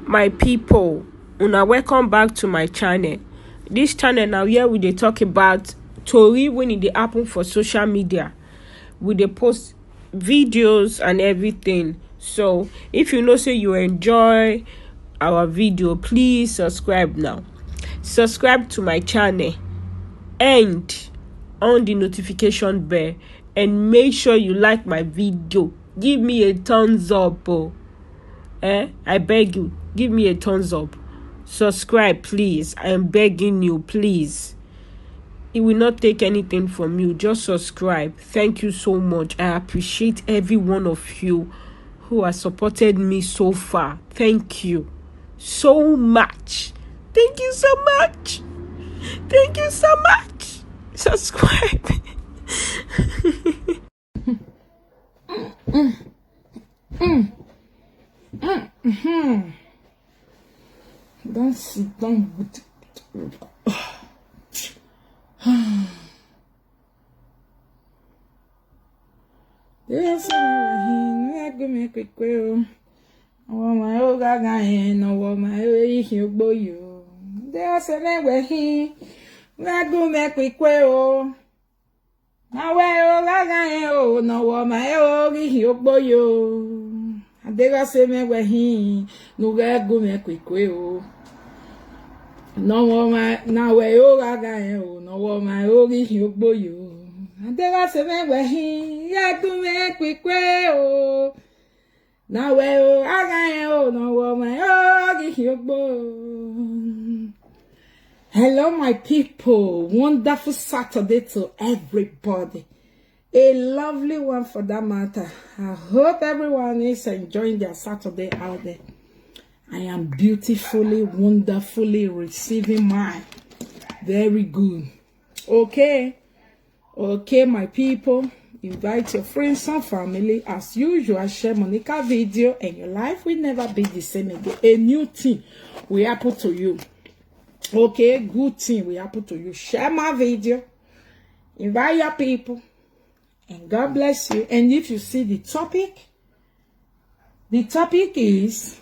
My people, una welcome back to my channel. This channel now here we dey talk about tori when it dey happen for social media. We dey post videos and everything. So if you know say you enjoy our video, please subscribe now. Subscribe to my channel and on the notification bell, and make sure you like my video. Give me a thumbs up. I beg you, give me a thumbs up. Subscribe, please. I am begging you, please. It will not take anything from you. Just subscribe. Thank you so much. I appreciate every one of you who has supported me so far. Thank you so much. Thank you so much. Thank you so much. Subscribe. Don't sit down with Yes, I go make it quick. Oh, my old guy, no, my you boy. There's a way he go make it quick. Now, well, oh, no, my old you boy. Adega se me we hi no go me kwekwe o no wo ma na we o ga o no wo ma o ri hi ogbo yo adega se me we hi ya go me kwekwe o na we o ga o no wo ma o ri hi ogbo. Hello my people, wonderful Saturday to everybody. A lovely one for that matter. I hope everyone is enjoying their Saturday out there. I am beautifully, wonderfully receiving mine. Very good. Okay, my people. Invite your friends and family. As usual, share Monica video and your life will never be the same again. A new thing will happen to you. Okay, good thing will happen to you. Share my video. Invite your people. And God bless you. And if you see the topic is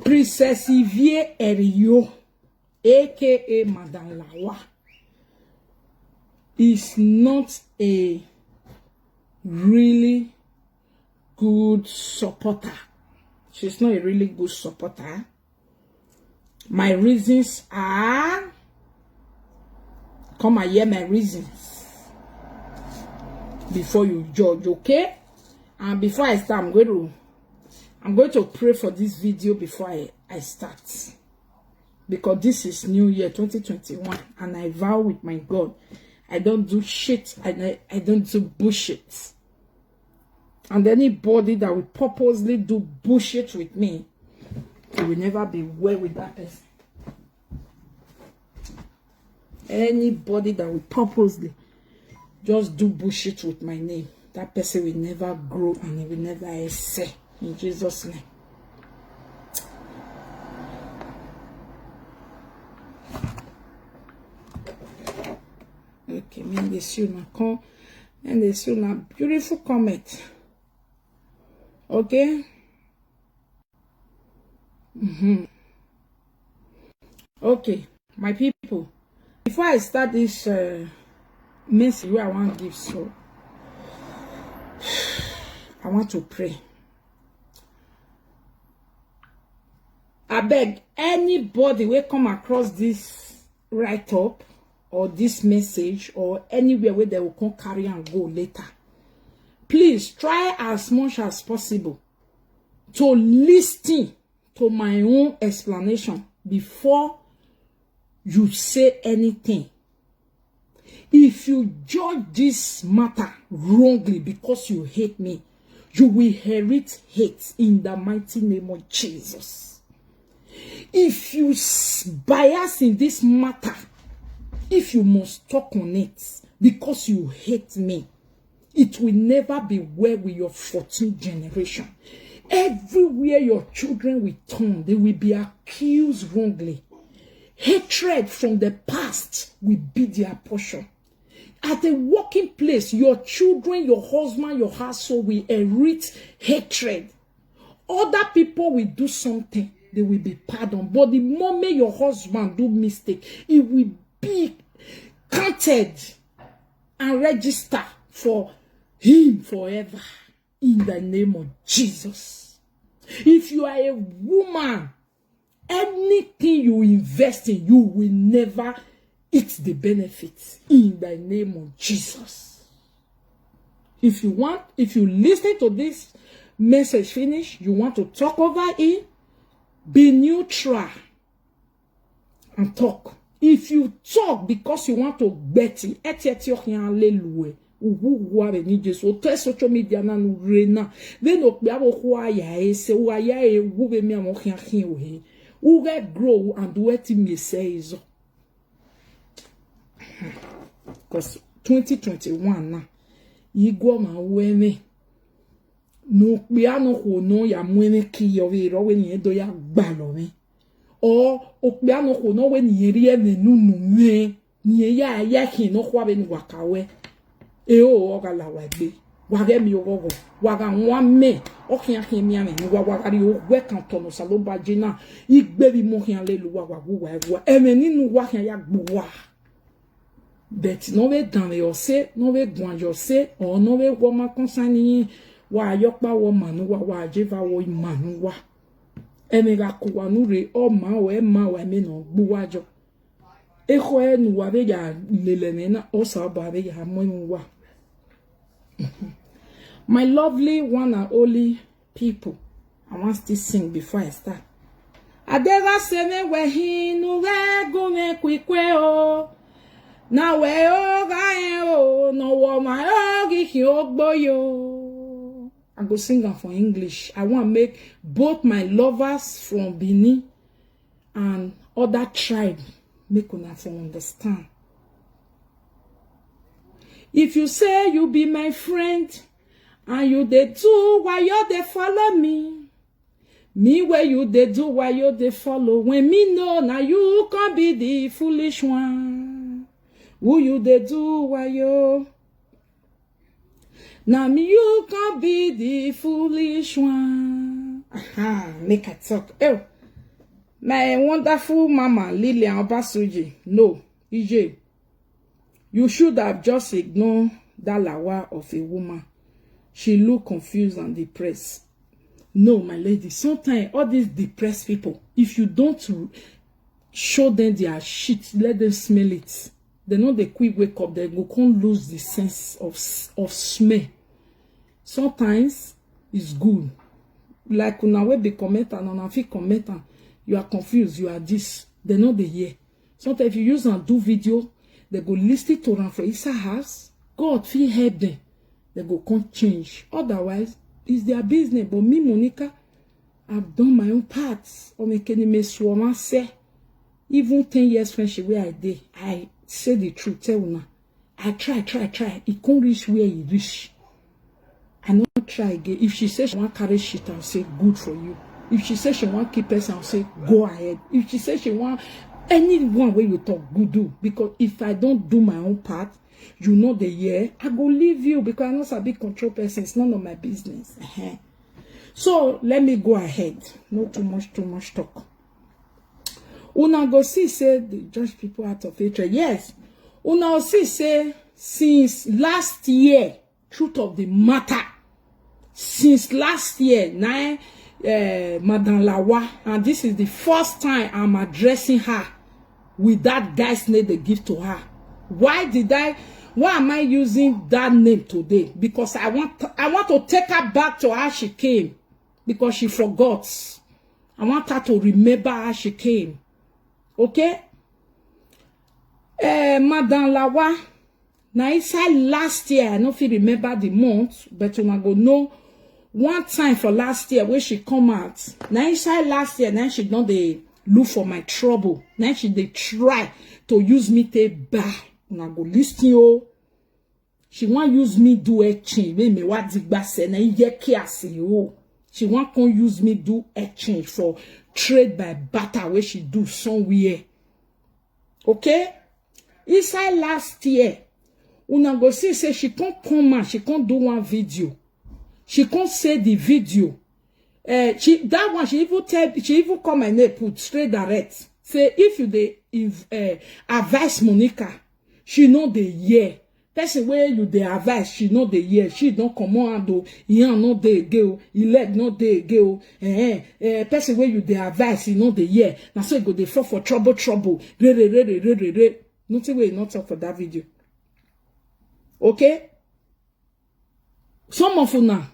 Princess Yvie Erio, aka Madame Lawa, is not a really good supporter. She's not a really good supporter. My reasons are, come and hear my reasons before you judge, okay? And before I start, I'm going to pray for this video before I start, because this is New Year 2021, and I vow with my God, I don't do shit, and I don't do bullshit. And anybody that will purposely do bullshit with me, it will never be well with that person. Anybody that will purposely just do bullshit with my name, that person will never grow and he will never excel. In Jesus' name. Okay, me and the soon beautiful comment. Okay. Okay, my people. Before I start this message I want to give, so I want to pray. I beg anybody will come across this write-up or this message or anywhere where they will come carry and go later, please try as much as possible to listen to my own explanation before you say anything. If you judge this matter wrongly because you hate me, you will inherit hate in the mighty name of Jesus. If you bias in this matter, if you must talk on it because you hate me, it will never be well with your 14th generation. Everywhere your children will turn, they will be accused wrongly. Hatred from the past will be their portion. At the working place, your children, your husband, your household will inherit hatred. Other people will do something, they will be pardoned. But the moment your husband do mistake, it will be counted and register for him forever. In the name of Jesus. If you are a woman, anything you invest in, you will never eat the benefits. In the name of Jesus. If you listen to this message finish, you want to talk over it, be neutral and talk. If you talk because you want to bet it, social media na no rena then okpia bo ho aya ese wo aya e wo be mi amo khian o he wo get grow and what me says because 2021 na igwo ma weme no kpia no ho no ya mwene ki yo we ro we ni do ya gba lo mi o okpia no ho no we ni ri e nunu me ni ya ya ki no kwa be ni wakawe eo oga la wagbe wage mi ogogo waga nwa me okian hin mi ame ni waga ri ogwe kan tono sa lo baje na igbe bi mo kian le lu waga wa eme ninu wa kian ya gbo wa bet no we dan le ose no we gwan yo se o no we wo ma konsani wa yopa wo manu wa jeva wo manu wa eme ga ku wa nu re o ma o e ma wa me no gbo wa jo echo e nu wa be ya lele na o sa ba be ya mo wa. My lovely one and only people, I want to sing before I start. Adega sene we hinu we go me kwikwe o na we o ga o no wo ma o gi hi ogbo yo. I go sing am for English. I want to make both my lovers from Benin and other tribe make una for understand. If you say you be my friend, and you dey do why you dey follow me, me where you dey do why you dey follow, when me know now you can be the foolish one. Who you dey do why you? Now me you can be the foolish one. Aha, make I talk. Oh, my wonderful mama Lilian Obasuji, no, EJ. You should have just ignored that lawa of a woman. She looked confused and depressed. No, my lady, sometimes all these depressed people, if you don't show them their shit, let them smell it. They know they quick wake up, they go can't lose the sense of smell. Sometimes it's good. Like when I will be commenting and I feel commenting, you are confused, you are this. They know they hear. Sometimes if you use and do video, they go listen to them for inside house. God feel help them. They go can't change. Otherwise, it's their business. But me, Monica, I've done my own parts. Or make any mess woman say. Even 10 years friendship where I did, I say the truth. Tell una, I try. It can't reach where it reach. I not try again. If she says she want carry shit, I'll say good for you. If she says she want keep person, I'll say go ahead. If she says she want anyone where you talk, good do. Because if I don't do my own part, you know the year, I go leave you because I'm not a big control person. It's none of my business. So let me go ahead. Not too much talk. Una go see say the judge people out of hatred. Yes. Una see say since last year, truth of the matter. Since last year, Madame Lawa, and this is the first time I'm addressing her with that guy's name they give to her. Why am I using that name today? Because I want to take her back to how she came. Because she forgot. I want her to remember how she came. Okay? Madame Lawa, now inside last year, I don't feel remember the month, but you go know one time for last year when she come out. Now inside last year, now she don't they look for my trouble. Now she they try to use me to buy. Una go listen yo. She want use me do exchange. Me what digba say na ye kiasi yo. She want con use me do exchange for trade by barter where she do somewhere. Okay? Inside last year, una go see say she can't come out, she can't do one video. She can't say the video. that one, she even come and they put straight direct. Say, if you advise Monica, she know the year. Person where you the advice, she know the year. She don't command, he know the girl, he let no the girl. Person where you the advice, he know the year. Now so you go the fall for trouble. Nothing way not talk for that video. Okay? Some of una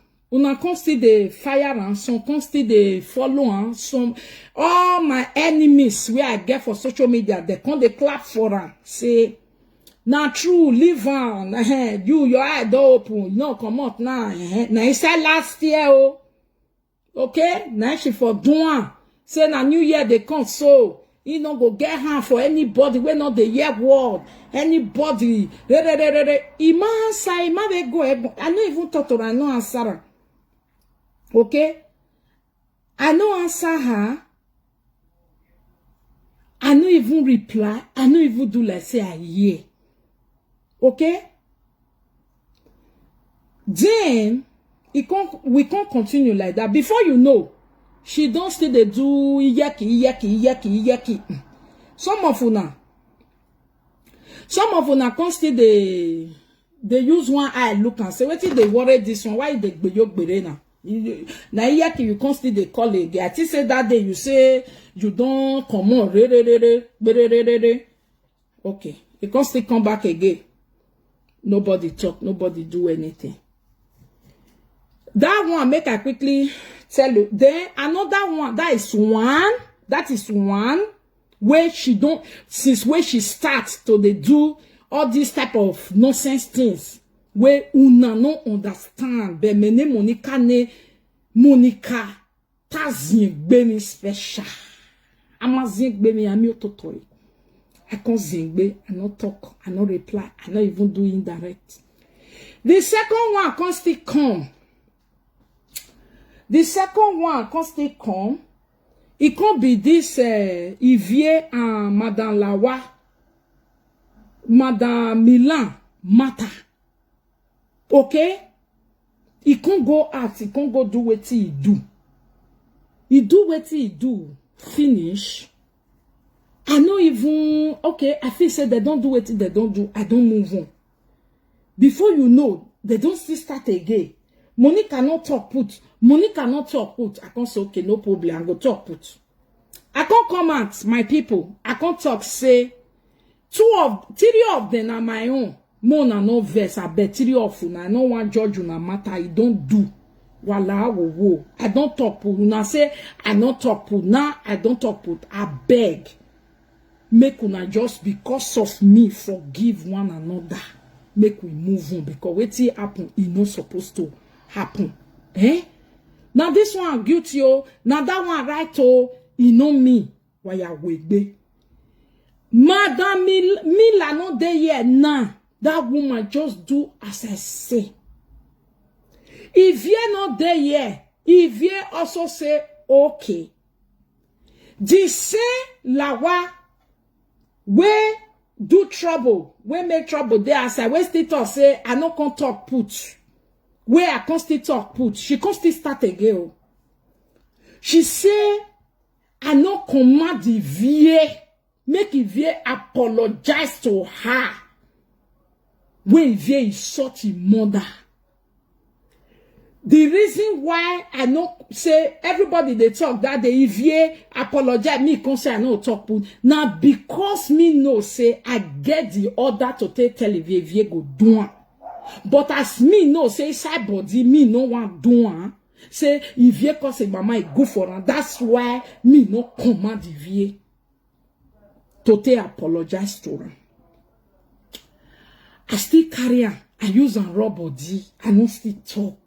come still the fire and some come still the follow and some all my enemies where I get for social media, they come they clap for her. Say, now true, live on. Your eye door open. No, come out now. Now he said last year, oh. Okay? Now she for doing. Say na new year they come so. You know, go get her for anybody. We not the year word. Anybody. Ima say, ima they go. I don't even talk to her. I know answer her. Okay? I know answer her. I no even reply. I no even do like say I hear. Okay? Then we can't continue like that. Before you know, she don't still they do yaki. Some of una can't still they use one eye look and say, what if they worry this one? Why they be now? Now yaki you can't still they call it again. I think say that day you say you don't come on. Okay. You can't still come back again. Nobody talk, nobody do anything. That one make I quickly tell you. Then another one, that is one where she don't, since where she starts to they do all these type of nonsense things where una no understand. Be mene Monica tazing be special. Amazing be me ami ototoy. I can't zingbe, I not talk, I not reply, I not even do indirect. The second one can't still come. The second one can't still come. It can't be this Ivier and Madame Lawa, Madame Milan matter. Okay? He can't go out, he can't go do what he do. He do what he do. Finish. I know even, okay, I feel say they don't do what they don't do. I don't move on. Before you know, they don't still start again. Money cannot talk put. Money cannot talk put. I can't say, okay, no problem. I go talk put. I can't comment, my people. I can't talk, say, three of them are my own. Mona no verse. I bet 3 of you. I no one judge you no matter. I don't do. Wala wo. I don't talk put. Una say, I don't talk put. Now, I don't talk put. I beg. Make una just because of me forgive one another. Make we move on because wetin happen e not supposed to happen. Now this one guilty oh, now that one right oh, e know me. Why ya wegbe? Madam Mila no dey here now. That woman just do as I say. If you not there here, if you also say okay. The say Lawa we do trouble, we make trouble there aside. We still talk say I no can talk put. Where I can't still talk put. She can't still start again. She say I no command the VA. Make the VA apologize to her. When VA is such a mother. The reason why I know say everybody they talk that the EVA apologize me concern I no talk put now because me know say I get the order to tell EVA go do it. But as me know say side body me no want do it. Say EVA cause mama go for her. That's why me no command EVA to apologize to her. I still carry her. I use her raw body. I no still talk.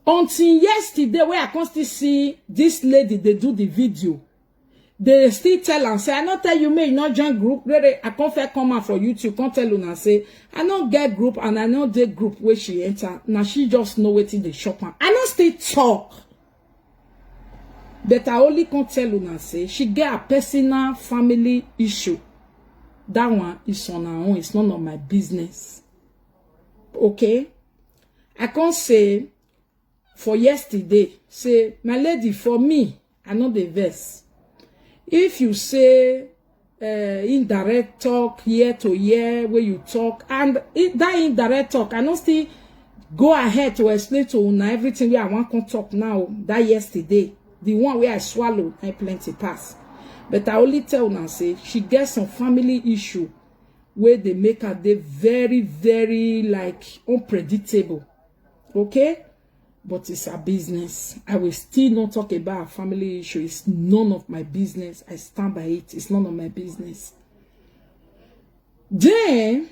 Until yesterday, where I can't still see this lady, they do the video. They still tell and say, I not tell you, may not join group. Really, I can't fair come out for YouTube. Can't tell you and say, I not get group and I know the group where she enter. Now she just know what in the shop. I not still talk. But I only can't tell you and say, she get a personal family issue. That one is on her own. It's none of my business. Okay? I can't say, for yesterday. Say, my lady, for me, I know the verse. If you say indirect talk year to year where you talk, and that indirect talk, I know still go ahead to explain to una everything where I want to talk now. That yesterday, the one where I swallowed, I plenty pass. But I only tell una say she gets some family issue where they make her they very, very like unpredictable. Okay? But it's a business. I will still not talk about a family issue. It's none of my business. I stand by it. It's none of my business. Then,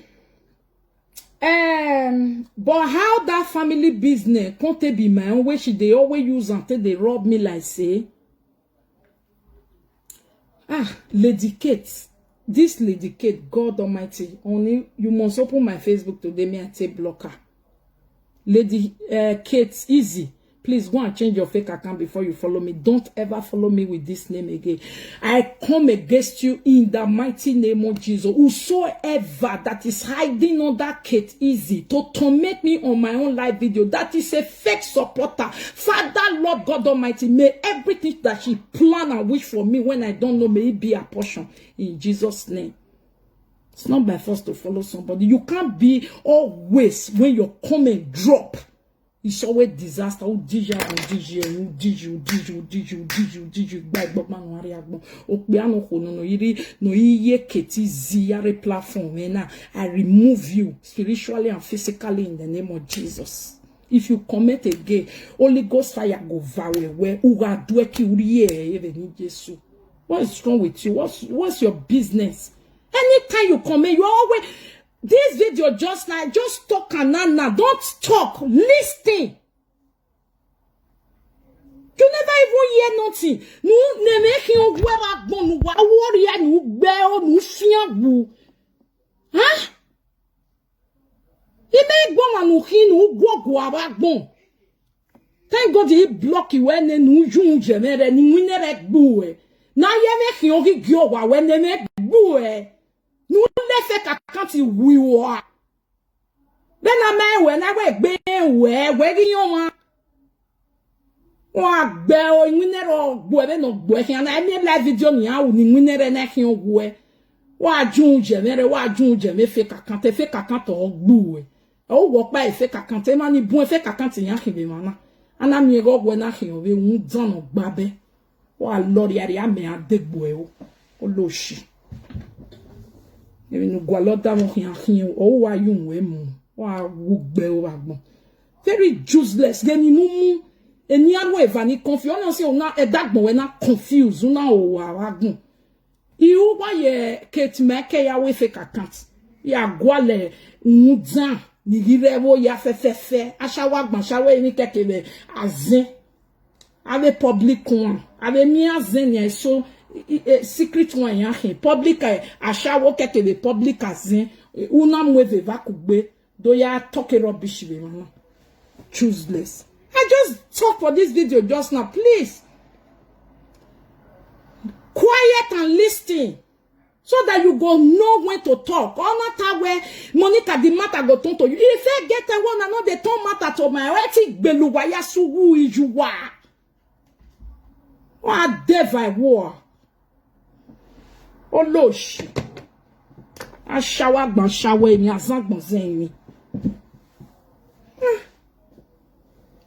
but how that family business can't be my own way? They always use until they rob me like say. Lady Kate. This Lady Kate, God Almighty. Only you must open my Facebook today. Me and take blocker. Lady Kate, easy. Please go and change your fake account before you follow me. Don't ever follow me with this name again. I come against you in the mighty name of Jesus. Whosoever that is hiding under Kate Easy to torment me on my own live video, that is a fake supporter. Father, Lord God Almighty, may everything that she plan and wish for me when I don't know, may it be a portion. In Jesus' name. It's not by force to follow somebody. You can't be always when your comment drop. It's always disaster. Oh, DJ, I remove you spiritually and physically in the name of Jesus. If you commit again, Holy Ghost fire go viral. What is wrong with you? What's your business? Anytime you comment, you always this video just like just talk and don't talk, listen. You never even hear nothing. No, ne make you wear a bone, warrior, no bell, no fear boo. Huh? He make bon and no hin, no go about bone. Thank God he block you when they no june gemere, ni winner boo. Now you make you go when they make boo. Nous les fait quand il oui wa. Ben la main ouais na we gbe we giyon wa gbe o nwinero gbo be no gbo e na mi la video ni a ni nwinere na hin gbo e wa jun je me fait kakante o gbo e o wo pa e fait kakante ma ni bon e fait kakante yan hin be mana ana mi go gbo na hin o be un dan no gba be wa lori ari ame adegbo e o lo shi. Very useless. Then you any other way, confused. A dark boy not confused. You buy Kate make ya we fake account. Ya guale mudan ni girevo ya fe ashawa gbanshawe ni kekebe azin ave public one ave mi azin ya so secret one yan public ashawo kekebe public azin una mweve va kugbe do ya talk rubbish be mama chooseless. I just talk for this video just now, please quiet and listen so that you go know when to talk. Or not that way Monica the matter go turn to you. If I get a one and not the turn matter to my etic beluwaya suwu ijuwa. What devil war. Oh losh. I shower me azang me.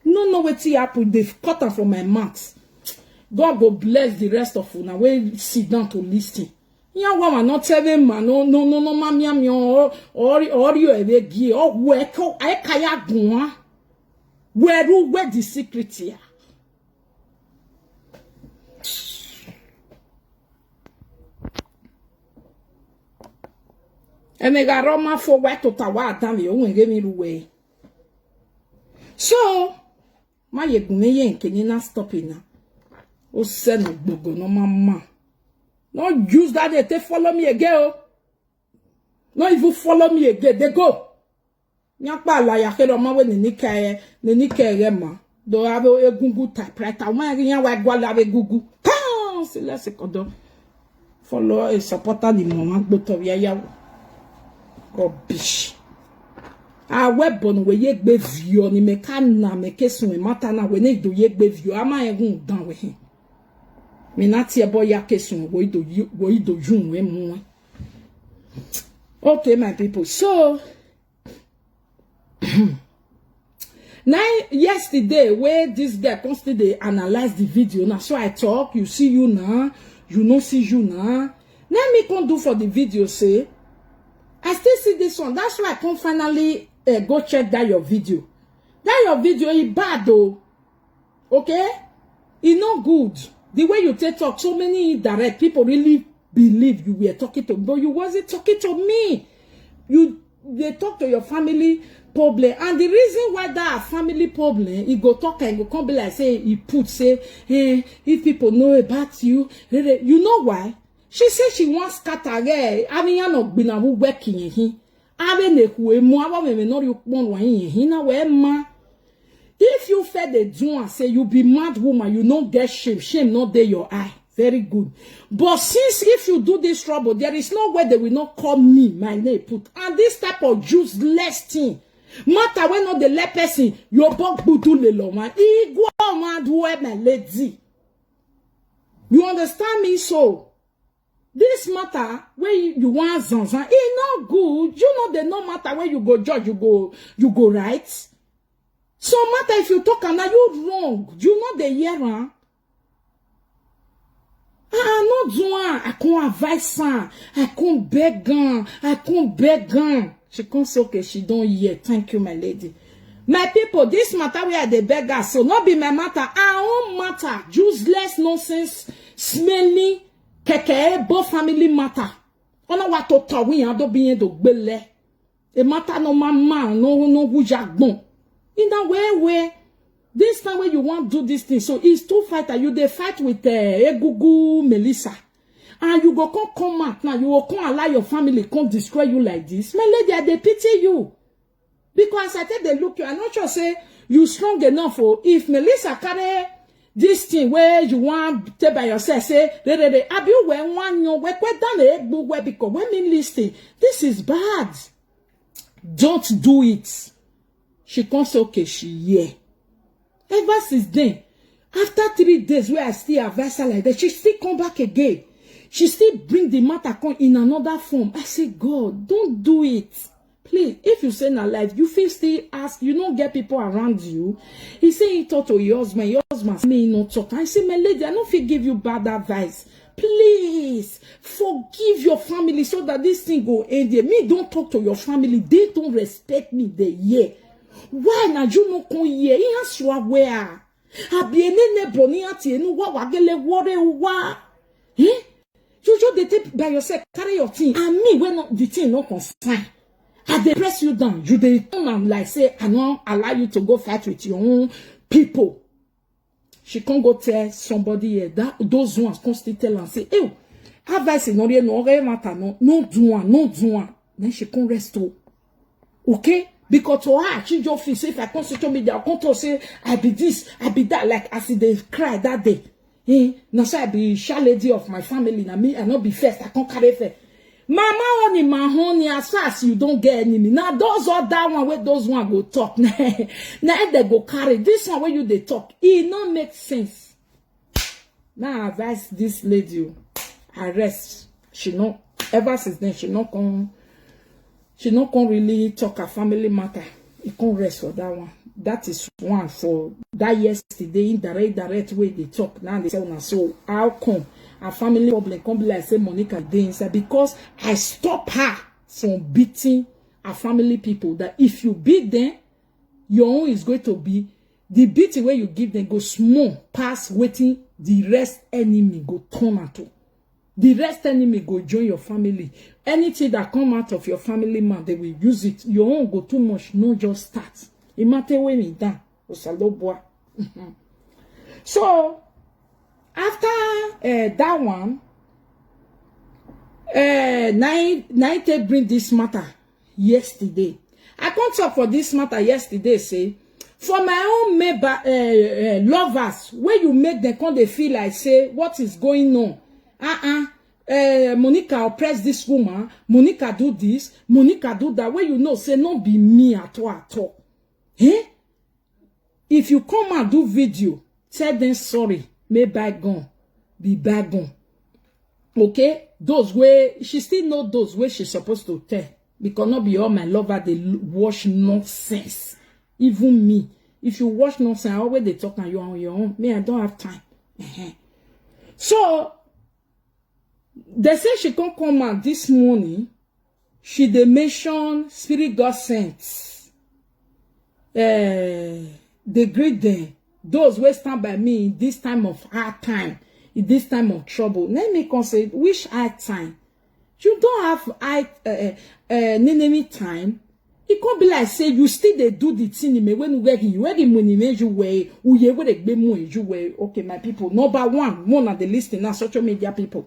No what happened. They've cut her from my mouth. God go bless the rest of you now. When sit down to listen. Ya woman not telling man no mamia mi or you ever give or where I kaya gwa. Where the secret here. And they got Roma for where to tawa time you won't give me the way. So my yegume yenke stopping now. O send no bogo no mama. No use that they follow me again. No even follow me again. They go. Nyakpa la ya kero ma we ni nikaye ma. Do have a gugu typewriter. Wa nya wa gwala be gugu. Ah, c'est là c'est kodo. Follow a supporter the mama gboto ya rubbish. a webon we ye gbe view ni me kan na me kesun e mata na we ne do ye gbe view ama ehun dan we hin me na tie boy ya kesun we do jun we mu. Okay, my people, so now yesterday where this guy constantly analyze the video now, so I talk, you see you now, you no see you now. Let me come do for the video, say I still see this one. That's why I can finally go check that your video. That your video is bad though. Okay? It's not good. The way you talk, so many indirect people really believe you were talking to, but you wasn't talking to me. They talk to your family problem, and the reason why that family problem, it go talk and go come be like say he put say, hey, if people know about you, you know why? She said she wants scatter. I mean, you know, been a working in him. I mean, who more me no you want one in him now where ma. If you fed the do and say you be mad woman, you don't get shame not there your eye. Very good. But since if you do this trouble, there is no way they will not call me my name put. And this type of useless thing. Matter when not the let person, your bug butu le lo man. Igwa man do my lady. You understand me? So this matter where you want zanzan, it not good. You know the no matter where you go judge, you go right. So matter if you talk and you wrong, you know the year, huh? No doing. I can't advise her. I can't beg her. I can't beg her. She can't say okay. She don't hear. Thank you, my lady. My people, this matter where they beg her. So not be my matter. Our own matter. Useless nonsense. Smelly. Keke. Both family matter. Ona wa to tawi ando biye do gbele. E matter no mama no wujagbon. In that way. This time when you want to do this thing, so it's two fighters. You they fight with Egugu Melissa, and you go come out now. You will come allow your family come destroy you like this. My lady, they pity you because I tell they look you. I'm not sure say you strong enough for if Melissa carry this thing where you want to take by yourself. Say abi when one you we down the Egugu because when me listen, this is bad. Don't do it. She can't say okay. She yeah. Ever since then, after 3 days where I still advise her like that, she still come back again. She still bring the matter in another form. I say, God, don't do it. Please, if you say na life, you feel still ask, you don't get people around you. He say he talk to your husband may not talk. I say, my lady, I don't feel give you bad advice. Please, forgive your family so that this thing go end there. Me, don't talk to your family. They don't respect me. They yeah. Why na you no kon ye in aswa where abiene ne boni ati enu wa wagele wore wa you just dey take by yourself carry your thing and me when the thing no concern I dey press you down you dey come am like say I no allow you to go fight with your own people. She can't go tell somebody here that those ones constantly tell and say hey advice no matter no do one then she can't rest okay. Because to her, she just feels if I come social media, I come to say, I be this, I be that, like as they cry that day. Now so I be shy lady of my family, now me, I not be first, I can't carry first. Mama only my honey, as far as you don't get enemy. Now those are that one where those one go talk. Now they go carry. This one where you they talk, it not make sense. Now I advise this lady, arrest. She not, ever since then, she not really talk her family matter. It can't rest for that one. That is one for that yesterday in direct way they talk. Now they say, so how come a family problem come be like say Monica dey inside? Because I stop her from beating her family people. That if you beat them, your own is going to be the beating where you give them go small pass waiting the rest enemy go turn into. The rest enemy go join your family. Anything that come out of your family man, they will use it. Your own go too much, no just start. It matter when it done. So after that one, night bring this matter yesterday. I can't talk for this matter yesterday. Say for my own lovers, where you make them come they feel like say what is going on. Monica oppress this woman, Monica do this, Monica do that, where you know, say, no be me at all. Eh? If you come and do video, tell them sorry, may bygone, be bygone. Okay? Those way, she still know those way she's supposed to tell. Because not be all my lover, they watch nonsense. Even me. If you watch nonsense, I always they talk on your own. Me, I don't have time. So, they say she can't come out this morning. She they mention Spirit God sent. They greet them. Those who stand by me in this time of hard time, in this time of trouble. Let me say, which hard time? You don't have enemy time. It can't be like say you still they do the thing when you working money you way you way. Okay, my people. Number one of the listing now social media people.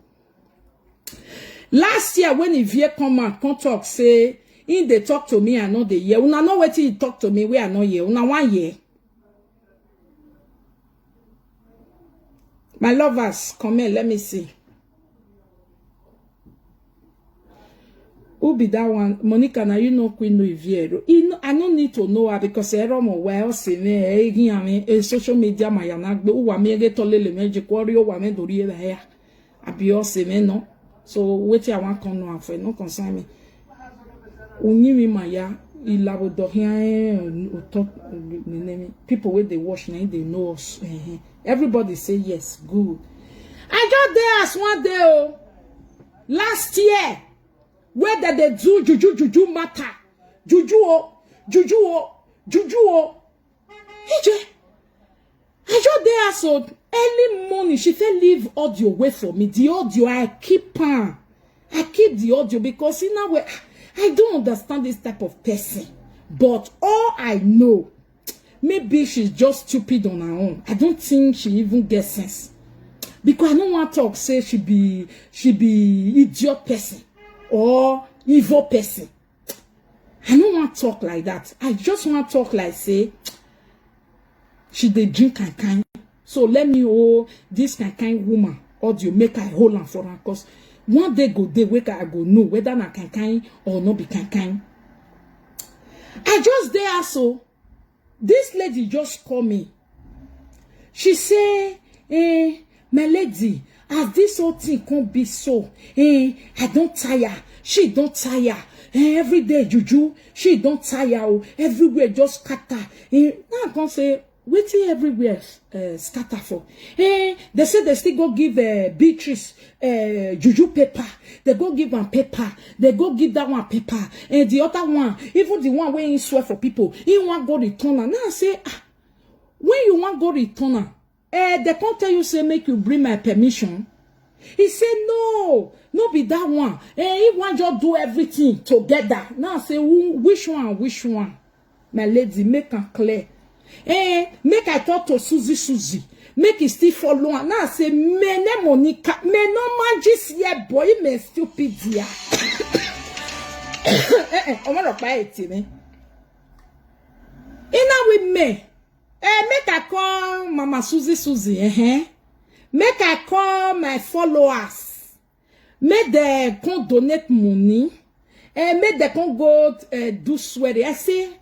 Last year when Ivie come and come talk say in they talk to me I know the year. Una know what he talk to me we are not here. Una 1 year. My lovers, come here, let me see. Who be that one? Monica, now you know Queen Riviero. I don't need to know her because I don't know where else in social media. My yanagbe, who wa me get all the magic warrior, wa me do real hair. I be all same, no. So, wait, I want to know for no concern me. Uni mi maya, ilabo do here, people where they watch now, they know us. Everybody say yes, good. I got there as one day, oh, last year. Where did they do juju matter? Juju. I just there so early morning. She said leave audio wait for me. The audio I keep the audio because in a way I don't understand this type of person. But all I know, maybe she's just stupid on her own. I don't think she even gets sense. Because I don't want to talk say she be idiot person. Or evil person. I don't want to talk like that. I just want to talk like say she dey drink kind. So let me hold this kind woman or do you make her hold on for her because one day go day wake I go know whether na kind or not be kind. I just there so this lady just call me. She say, my lady, as this whole thing can't be so, I don't tire. She don't tire. Every day, juju, she don't tire. Everywhere just scatter. Now I can say, waiting everywhere scatter for. They say they still go give Beatrice juju paper. They go give one paper. They go give that one paper. And the other one, even the one where you swear for people, you want go return. Now I say, when you want go return, they can't tell you, say, make you bring my permission. He said, no be that one. He want just do everything together. Now I say, which one? My lady, make her clear. Make I talk to Susie. Make it still follow. Now I say, me Monica, me no man just here, boy, me stupid here. I want to buy it, me. Ina with me. Make I call Mama Susie, Make I call my followers. Make they can donate money. Make they can go do swearing. I say,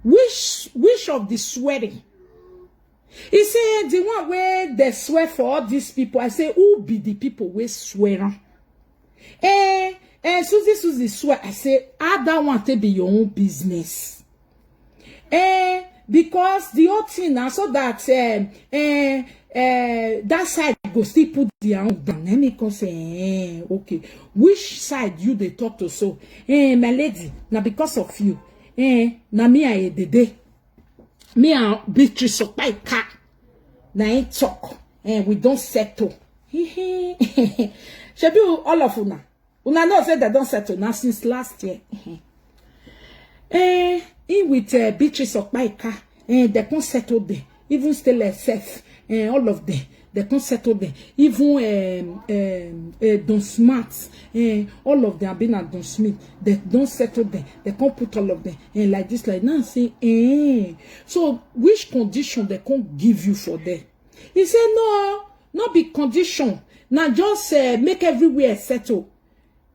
which of the swearing? He said, the one where they swear for all these people. I say, who be the people where swear? Susie swear. I say, I don't want to be your own business. Because the whole thing now, so that that side go still put their own down. Let me say, okay, which side you they talk to? So, my lady, now because of you, now me I the day, me and Beatrice so by car, now I talk, we don't settle. Should be all of una. Una know say they don't settle now since last year. In with Beatrice of my car, they can't settle there. Even still safe, all of them, they can't settle there. Even Don Smart, all of them have been at Don Smith. They don't settle there. They can't put all of them like this, like now. Say, so which condition they can't give you for there? He said, no, not be condition. Now just make everywhere settle.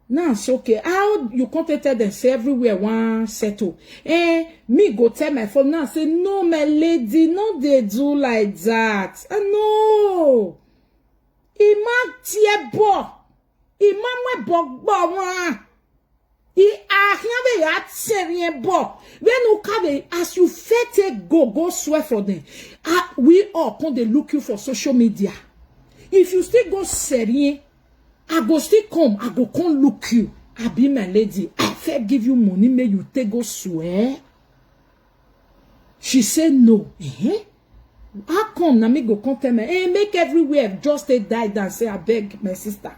Now it's okay. How you contacted them say everywhere one settle? Me go tell my phone now say no, my lady, no they do like that. No. Ima tiebo. Ima mwe bogbo wan. I when you come as you fete go swear for them. We all come they look you for social media. If you still go serious, I go still come. I go come look you. I be my lady. I fair give you money, may you take go swear. She said no. How come na me go come tell me? Make everywhere just a die and say I beg my sister.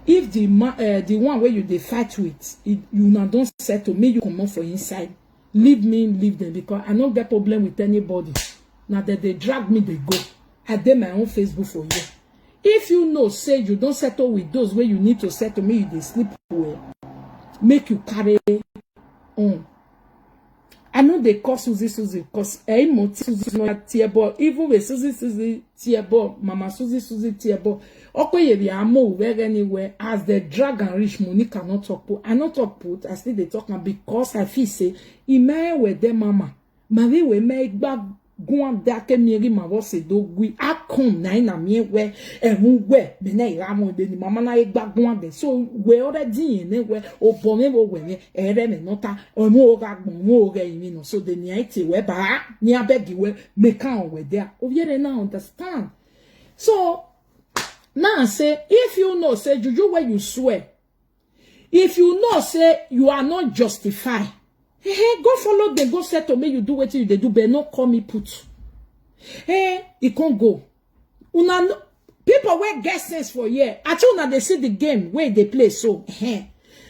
If the one where you they fight with, you now don't settle me, you come on for inside. Leave me, leave them because I don't get problem with anybody. Now that they drag me, they go. I did my own Facebook for you. If you know, say you don't settle with those where you need to settle me, you they sleep well. Make you carry on. I know they call Susie because Susie Tiebo, even with Susie Tiebo, Mama Susie Tiebo. Okay, they are more where anywhere as the drag and rich money cannot talk put. I not talk put, I still they talk because I feel say, Ima with them mama. Marie we make back go on that miri ma was a dog we are come nine a mere where and where Bene Ramo the mama na back go on so we already in where or Bonnevo when Eren nota or more game so the night where ba near beggy where make on where there. Oh, yeah, now understand. So now say if you know say juju where you swear, if you know say you are not justified, go follow them, go settle me, you do what you they do, but not call me put. It can't go. Una people wey get sense for here. I told una they see the game where they play so.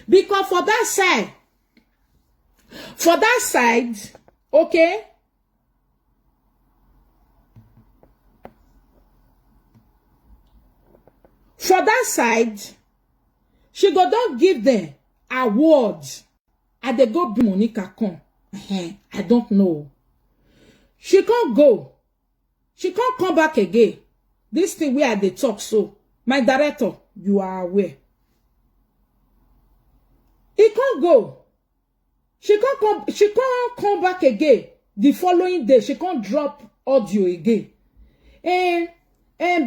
Because for that side, okay. For that side, she go don't give them awards. And they go bring Monica come. I don't know. She can't go. She can't come back again. This thing where they talk so. My director, you are aware. He can't go. She can't come back again. The following day, she can't drop audio again. And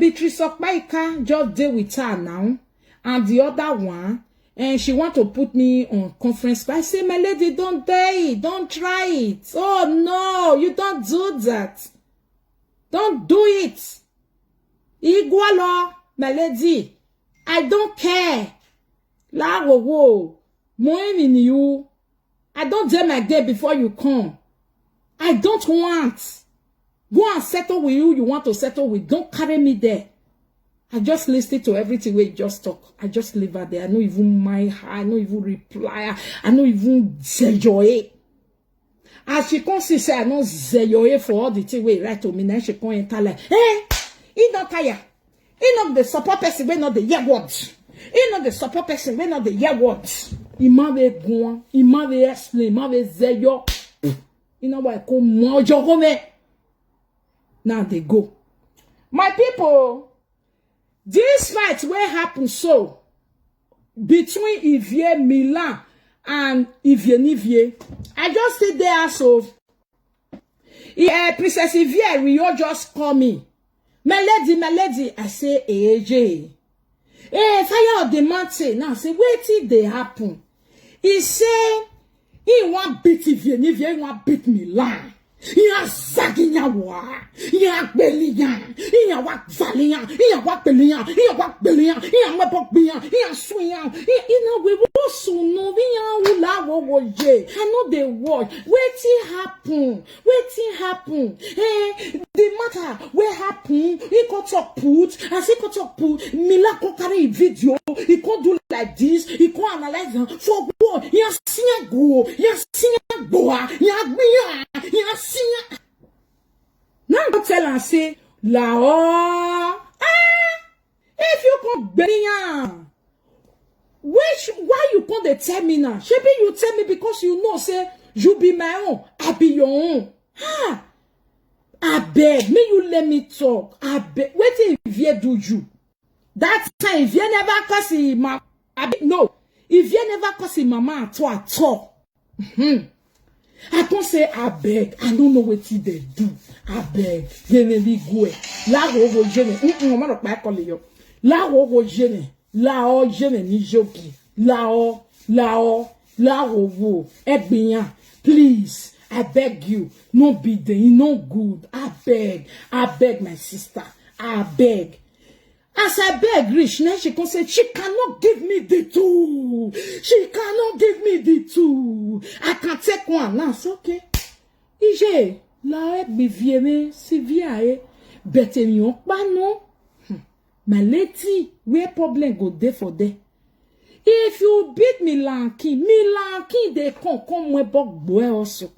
Beatrice Okpaika just deal with her now. And the other one, and she want to put me on conference call. I say, my lady, don't die. Don't try it. Oh, no, you don't do that. Don't do it. Igualo, my lady. I don't care. La wo wo. Moen in you. I don't dare my day before you come. I don't want. Go and settle with you want to settle with. Don't carry me there. I just listen to everything we just talk. I just leave her there. I don't even mind her. I don't even reply. I don't even enjoy. As she can see, say I don't enjoy for all the thing we write to me. Then she can enter like, he not tired. He not the support person. We not the year words. He not the support person. We not the year words. He might go on. He might explain. He might say yo. You know what? Come on, now they go. My people. This fight will happen so between Yvier Milan and Yvier Nivier. I just sit there so Princess Yvier Rio just call me. My lady, I say AJ. Fire of the mountain. Now say wait till they happen. He say he want beat Yvier Nivier, he want beat Milan. Ya zaginya wa, ya belian, ya wak valian, ya wak belian, ya wak belian, ya mepok bian, ya swian, ya we also know we ula wo je. I know they watch. Waiting happen. The matter where happen, he could talk put, as he could talk put, Mila could carry video, he could do like this, he could analyze them for what? Ya sing go, ya sing boa, ya bian, ya now go tell and say la if you come bring why you come they tell me now? Maybe you tell me because you know say you be my own, I be your own. I beg, may you let me talk. I beg. Wait till Yvier do you. That time, if you never cause him, no, if you never cause him mama at all. I don't say I beg. I don't know what they do. I beg. Geneli go. La go gene. On va pas coller yo. La go gene. La o gene ni joki. La o wo. Ebien. Please. I beg you. No be there. No good. I beg my sister. I beg. As I beg rich, now she can say, she cannot give me the two. She cannot give me the two. I can take one. Now it's okay. Ije, la be vienne, si via, bete mi on pa non. My lady, where problem go there for there? If you beat me lanky, they come we bok boy also.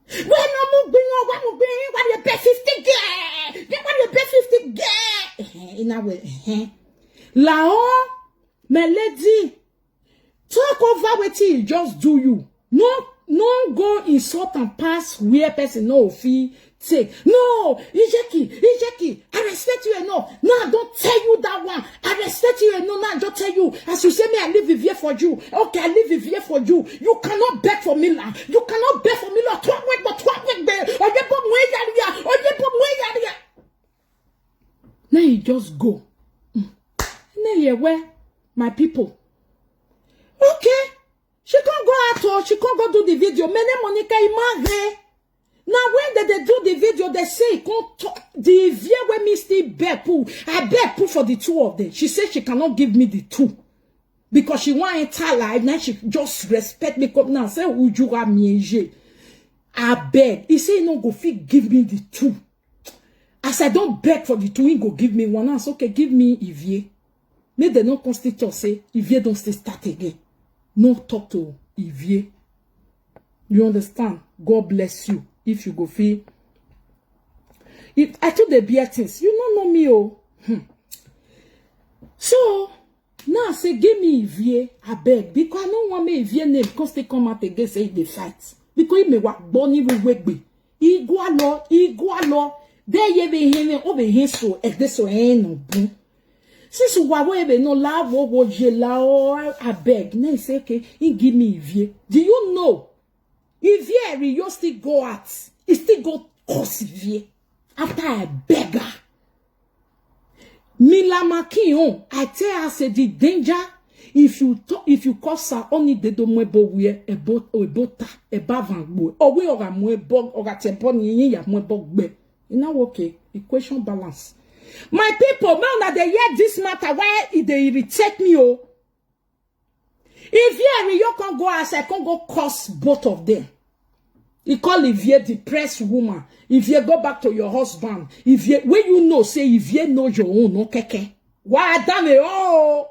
When I'm bring what you pay 50 gay. What you pay 50 gay. In a way, Lao, my lady, talk over what he just do you. No go insult and pass where person no fee take. No, Ijeki, I respect you enough. No, I don't tell you that one. I respect you enough. No, I don't tell you. As you say me, I live here for you. Okay, I live here for you. You cannot beg for me, la. You cannot beg for me, la. Now you just go. Now you where my people. Okay. She can't go at all. She can't go do the video. Mene Monica imagine. Now when they do the video, they say the view where me still beg poo. I beg poo for the two of them. She said she cannot give me the two. Because she want entire life. Now she just respect me. Come now say Ujura miege. I beg. He say no go fit give me the two. As I don't beg for the two, he go give me one. That's okay, give me Ivie. May they not constitute say Ivie don't stay start again. No talk to Ivie. You understand? God bless you. If you go feel. If I told the beer things, you don't know me, oh. So now say give me Ivie, I beg. Because I don't want me Ivie name because they come out against say they fight. Because he may work bonny with wegbe. Igualo. There ye be him over his so at this way no boom. Since we no love what je la I beg. Now say okay, he give me Ivie. Do you know? Ivie you still go at. He still go cause Ivie. After I beg her. Milamakion, I tell her say the danger if you cause her only de do mwebo we e bota e bavangbo. Or we ora mwebo ora tempo ni ya mwebo gbe. You know okay, equation balance. My people, now that they hear this matter, why they irritate me, oh? If you can go as I can go curse both of them. You call if you're depressed woman. If you go back to your husband, if you when you know, say if you know your own, no keke. Why damn it? Oh,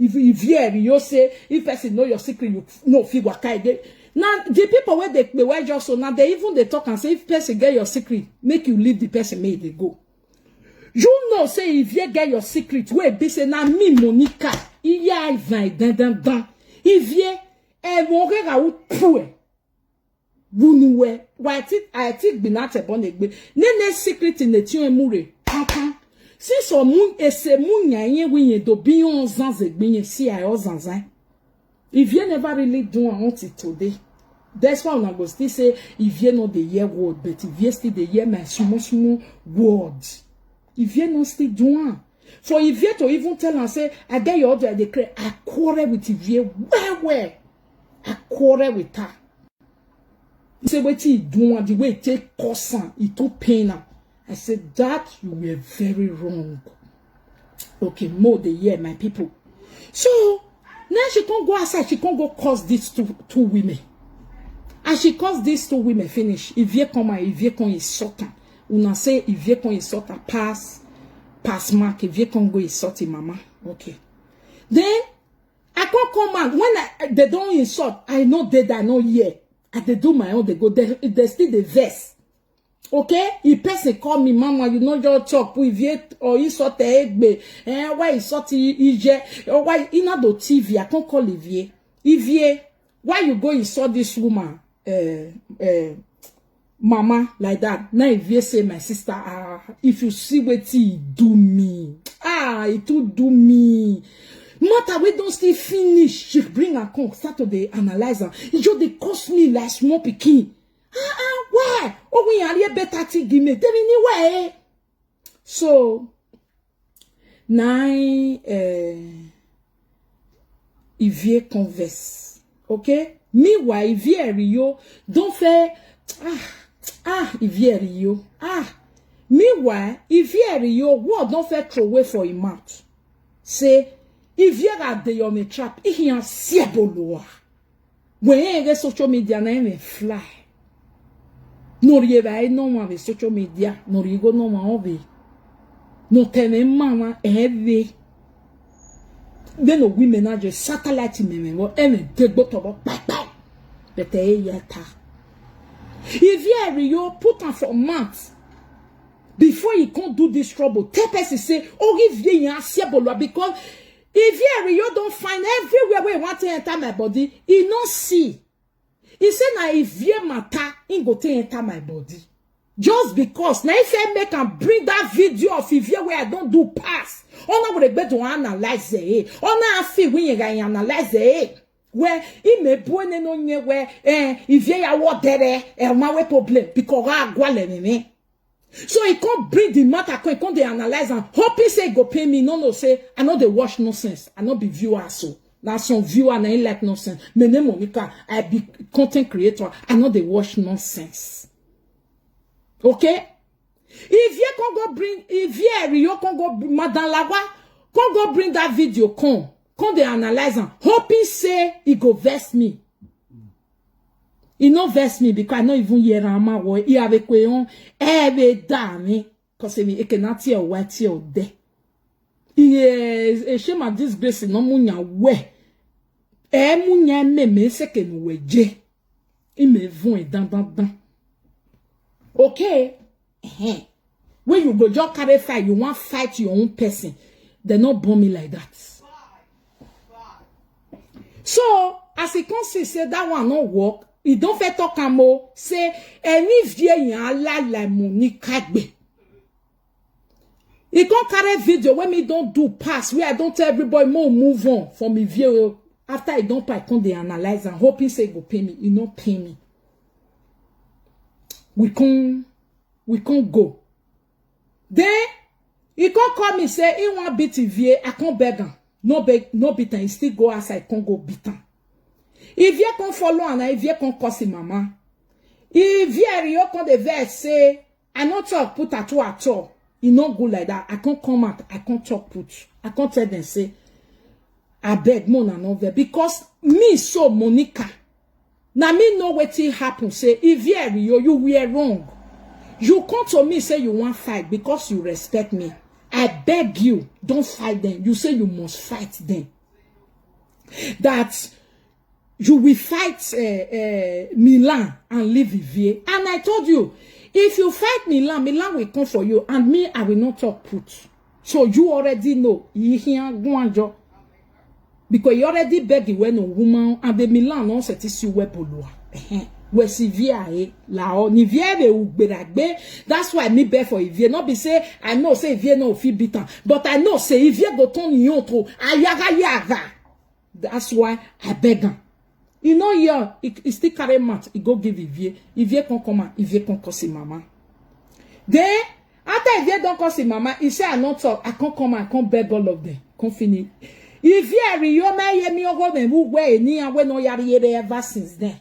if you say if person know your secret, you know figure kind. Now the people where they were just so now they talk and say if person get your secret, make you leave the person may they go. You know say if you get your secret, where be say na me Monica, il y a dan. If you mon ou pou. Vous nous why I think be not a bon egbe. Nene secret in the tune mure. Si so moun et se moun nyanyen winye do biyon zans egbe si I ozanzan. If you never really do until today, that's why I go still say if you know the year word, but if you still the year my small words. If you know still doing. For if you to even tell and say, I get your order, I declare, I quarrel with if you where I quarrel with her. You say what you doing, the way it take cost it too pain. I said that you were very wrong. Okay, more the year, my people. So now she can't go outside, she can't go cause these two women. And she caused these two women finish. If you come and if you come is sorta. Una say if you come is sorta pass mark. If you come go is sorta mama. Okay. Then I can't come out when they don't insult. I know that I know here. And they do my own. They go. They still the verse. Okay, if person call me mama, you know your talk with you or insult egbe. Why insult ije? Or why in the TV? I can't call Ivie. Ivie, why you go insult this woman? mama like that. Now if you say my sister, if you see what he do me, it will do me. Matter we don't still finish. She bring her con start to the analyzer. It just they cost me like small picking. Why? Oh, we are better to give me. Tell me anyway. So now, if you converse, okay? Meanwhile, if you Rio, don't say if you Rio, Meanwhile, if you Rio, what don't say throw away for him mouth. Say. If you are the on a trap, if you are sieboloa, when you social media name fly, no rieva no one with social media, no rigo no one of it, no tene mama heavy. Then no women are just satellite me, or any dead bottle, but they yeta. If you are you put on for months before you can't do this trouble, tell person say, oh, if you are sieboloa because. If you don't find everywhere where you want to enter my body, you don't see. He said, now if you matter, you go to enter my body. Just because, now if I make and bring that video of if you where I don't do pass, on a way to analyze it, on a feel when you analyze it, where it may bone and on your where, if you are what there, my problem, because I go me. So he can't bring the matter, he can't analyze and hope he say go pay me. No, say I know they watch nonsense. I know be viewer so. Now some viewer and I like nonsense. My name Monica, I be content creator. I know they watch nonsense. Okay? If you can go bring, if you can go Madame Lagwa, can go bring that video, can they analyze and hope he say he go vest me. He no vex me because I not even hear my word. He have a question every damn because he cannot hear what you de. He is a shame of disgrace no munya we. Munya me se que no je. He me vont dan. Okay. When you go just carry fight, you want fight your own person. They not bomb me like that. So as he can see, say that one not work. Il don't fait talk à mot, c'est any vieille la Monica be. He can't carry video when me don't do pass, where I don't tell everybody more move on for me view. After I don't pay, they analyze and hoping say go pay me. You don't pay me. We can't go. Then he can't call me say he want beat vie, I can't beg him. No beat him, he still go outside, can't go beat him. If you can follow and if you can cause mama. If you can the verse say, I not talk put at all. You not go like that. I can't come out. I can't talk put. I can't tell them say, I beg more than over. Because me so Monica. Now me know what it happen. Say, if you were wrong. You come to me say you want fight because you respect me. I beg you, don't fight them. You say you must fight them. That you will fight Milan and leave Vivier. And I told you, if you fight Milan will come for you. And me, I will not talk put. So you already know. Because you already beg when a woman and the Milan no satisfy webolo. Where Sivia la ni viere u beragbe. That's why me beg for Ivie. Not be say I know say Ivie no fi bitan. But I know say Ivie go turn yontro. Ayaga. That's why I beg him. You know, yeah, it still carry mat. He go give Ivie. Ivie can come out. Ivie can call his mama. Then, after Ivie don't call his mama, he say, I not talk. I can't come out. I can't beg all of them. Can't finish. Ivie, you may hear me over them who way ni and when no yari ever since then.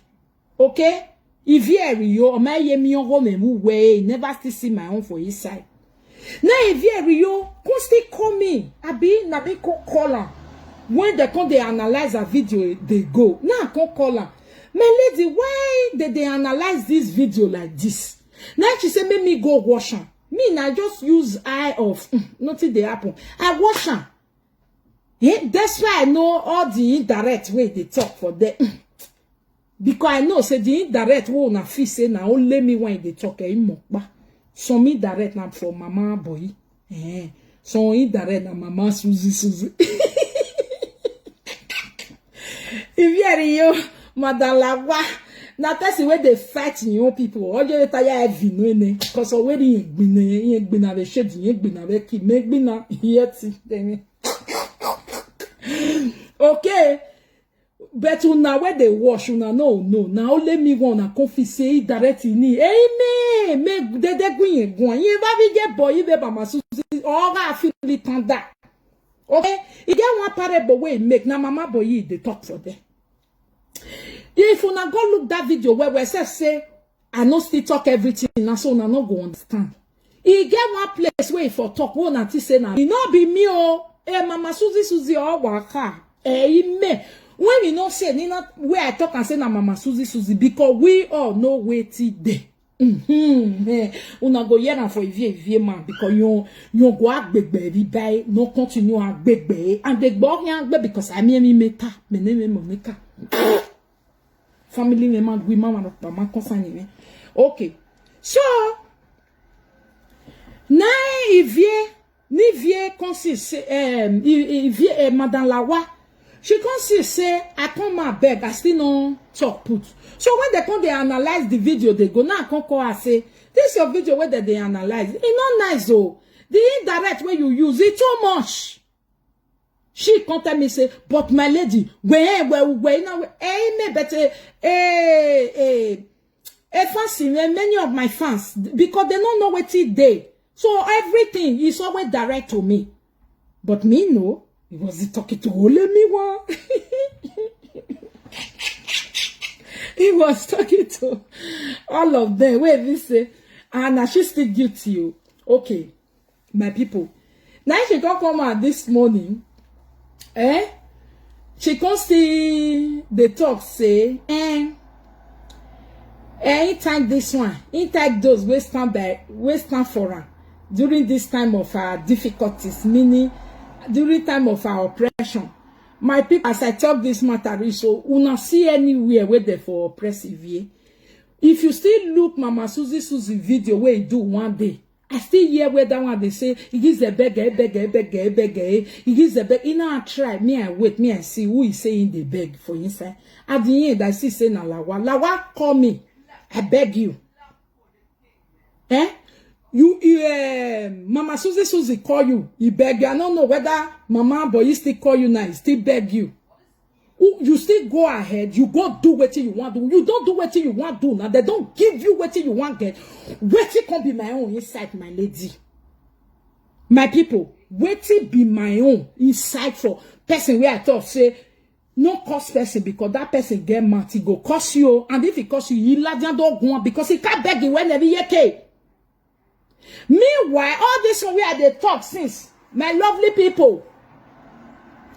Okay? Ivie, you may hear me over them who way never still see my own for his side. Now, Ivie, you can still call me. I be call her. When they come, they analyze a video, they go. Now I can't call her. My lady, why did they analyze this video like this? Now she said, make me go wash her. Me, I just use eye of, nothing they happen. I wash her. Yeah, that's why I know all the indirect way they talk for them. Because I know, say the indirect way na fi say na only me when they talk. Some indirect na for mama boy. Some indirect na mama Susie. If you are Madame Lagwa, Now person where they fight young people. All you tire heavy no ne. Cause already you been a shade, you been a keep make me now yet. Okay. But una where they wash, una no. Now let me go na confess directly ni. Hey me de gwin. You va vi get boy be ba masu. All ga feel it tanda. Okay? You get one parable way make na mama boy they talk for them. If you na go look that video where we say I no still talk everything na so una no go understand. You get one place where for talk one until say na. It no be me oh. Mama Susie oh waka. Me. When you know say not where I talk and say na Mama Susie because we all know where ti dey. Una go here for vie man because you go agbegbe bi buy no continue agbegbe and the go agbe because I me meta me name Monica. Family member we mama mama concern me. Okay. So na ivie ni vie consist ivie madame Lawa. She can see say I come my beg, I still no talk put. So when they come they analyze the video, they go now come call and say, this your video where they analyze. It's not nice though. The indirect way you use it too much. She come tell me say, but my lady, when now me better fancy many of my fans because they don't know what it day. So everything is always direct to me. But me no. He was talking to only me one. He was talking to all of them. Wait, this say, and she still guilty you. Okay, my people. Now she can come out this morning. She can see the talk say, anytime this one, anytime those we stand for her during this time of our difficulties, meaning during time of our oppression. My people, as I talk this matter, so una see anywhere where they for oppressive. If you still look Mama Susie video where you do one day, I still hear where that one they say he gives a beggar. He gives a beg. You know, I try me and wait me and see who is saying the beg for inside. At the end, I see saying Lawa call me. I beg you. You Mama Susie call you. He beg you. I don't know whether Mama boy still call you now. He still beg you. You still go ahead. You go do what you want to do. You don't do what you want to do. Now they don't give you what you want get. Wait can be my own inside, my lady. My people, wait be my own inside for person where I thought say no cost person because that person get mad. He go cost you, and if he cost you, he don't go on because he can't beg you whenever you can. Meanwhile, all this one where they talk since, my lovely people.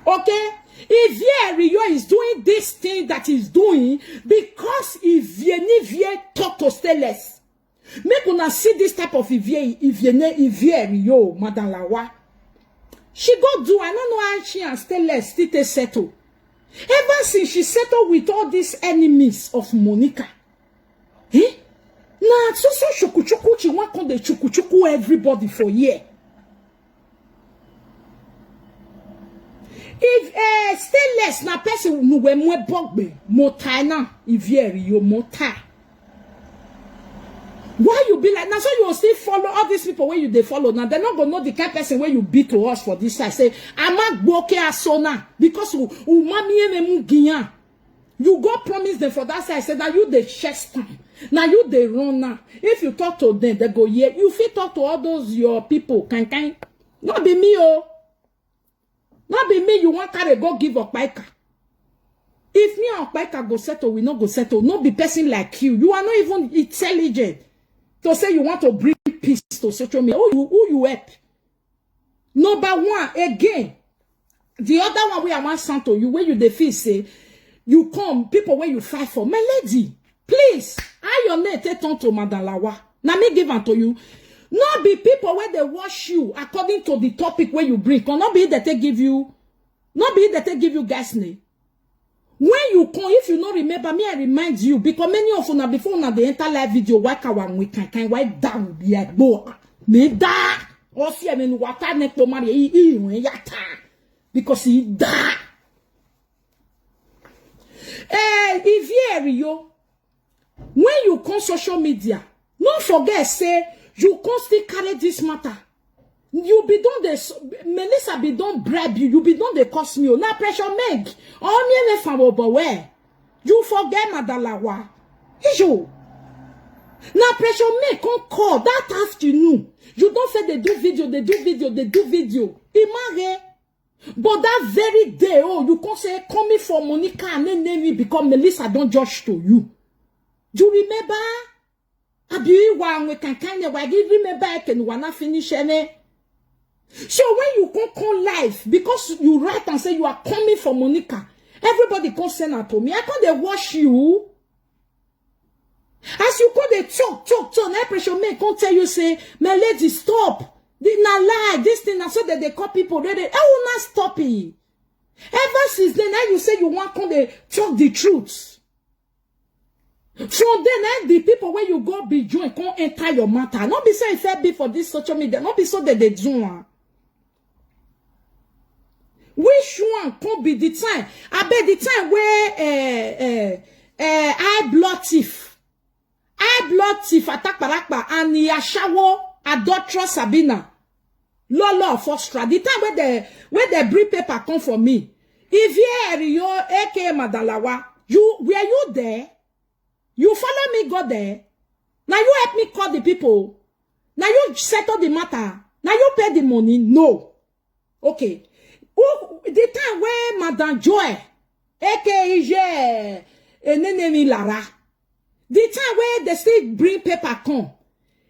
Okay? If Rio is doing this thing that he's doing, because if talk to stay less. Make una see this type of Ivie Rio, Madam Lawa. She go do, I don't know how she and stay less, still settle. Ever since she settled with all these enemies of Monica. Nah, so chuku she want come the chuku everybody for year. If stay less na person no we mwe bogbe mota na Ivie Rio mota. Why you be like now? So you will still follow all these people where you they follow now. They're not gonna know the kind of person where you beat to us for this. I say I'm not boke asona because you go promise them for that side. I said now you the chest time. Now you they run now. If you talk to them, they go yeah. You fit talk to all those your people. Can not be me oh. Not be me. You want to go give up Paika. If me and Paika go settle, we not go settle. Not be person like you. You are not even intelligent to say you want to bring peace to social media. Who you help? Number one again. The other one where I want send to you where you defeat say you come people where you fight for. My lady, please. I your name take on to Madam Lawa. Now me give unto you. Not be people where they wash you according to the topic where you bring. Not be that they give you. Not be that they give you gas name. When you come, if you don't remember me, I remind you because many of you before now they enter live video. Why can we can why down be a boy? Me da. Or see I mean what I need to marry yata because he da. Ivie Rio. When you come social media, don't forget, say, you can't still carry this matter. You be done this, Melissa be done bribe you, you be done they cost me. Now pressure make. Oh, me from over where? You forget Madalawa. You. Now pressure make on call that afternoon. You don't say they do video. Imagine. But that very day, oh, you can't say coming for Monica and then name me because Melissa don't judge to you. Do you remember? Abi one we can kind of remember I can wanna finish any. So when you come live, because you write and say you are coming for Monica, everybody can send her to me. I can't watch you. As you go, they talk, na pressure me can't tell you say, my lady, stop. They not lie, this thing, so that they call people ready. I will not stop it. Ever since then, now you say you want to talk the truth. From then, the people where you go be joined can't enter your matter. Not be so if I be for this social media, not be so that they do. Which one can be the time? I bet the time where high blood thief attack Barakba and Yashawo adulterous Sabina Lolo Fostra. The time where the brief paper come for me. If you aka Madalawa, were you there? You follow me, go there. Now you help me call the people. Now you settle the matter. Now you pay the money. No. Okay. The time where Madame Joy, aka Nenemi Lara, the time where the state bring paper come.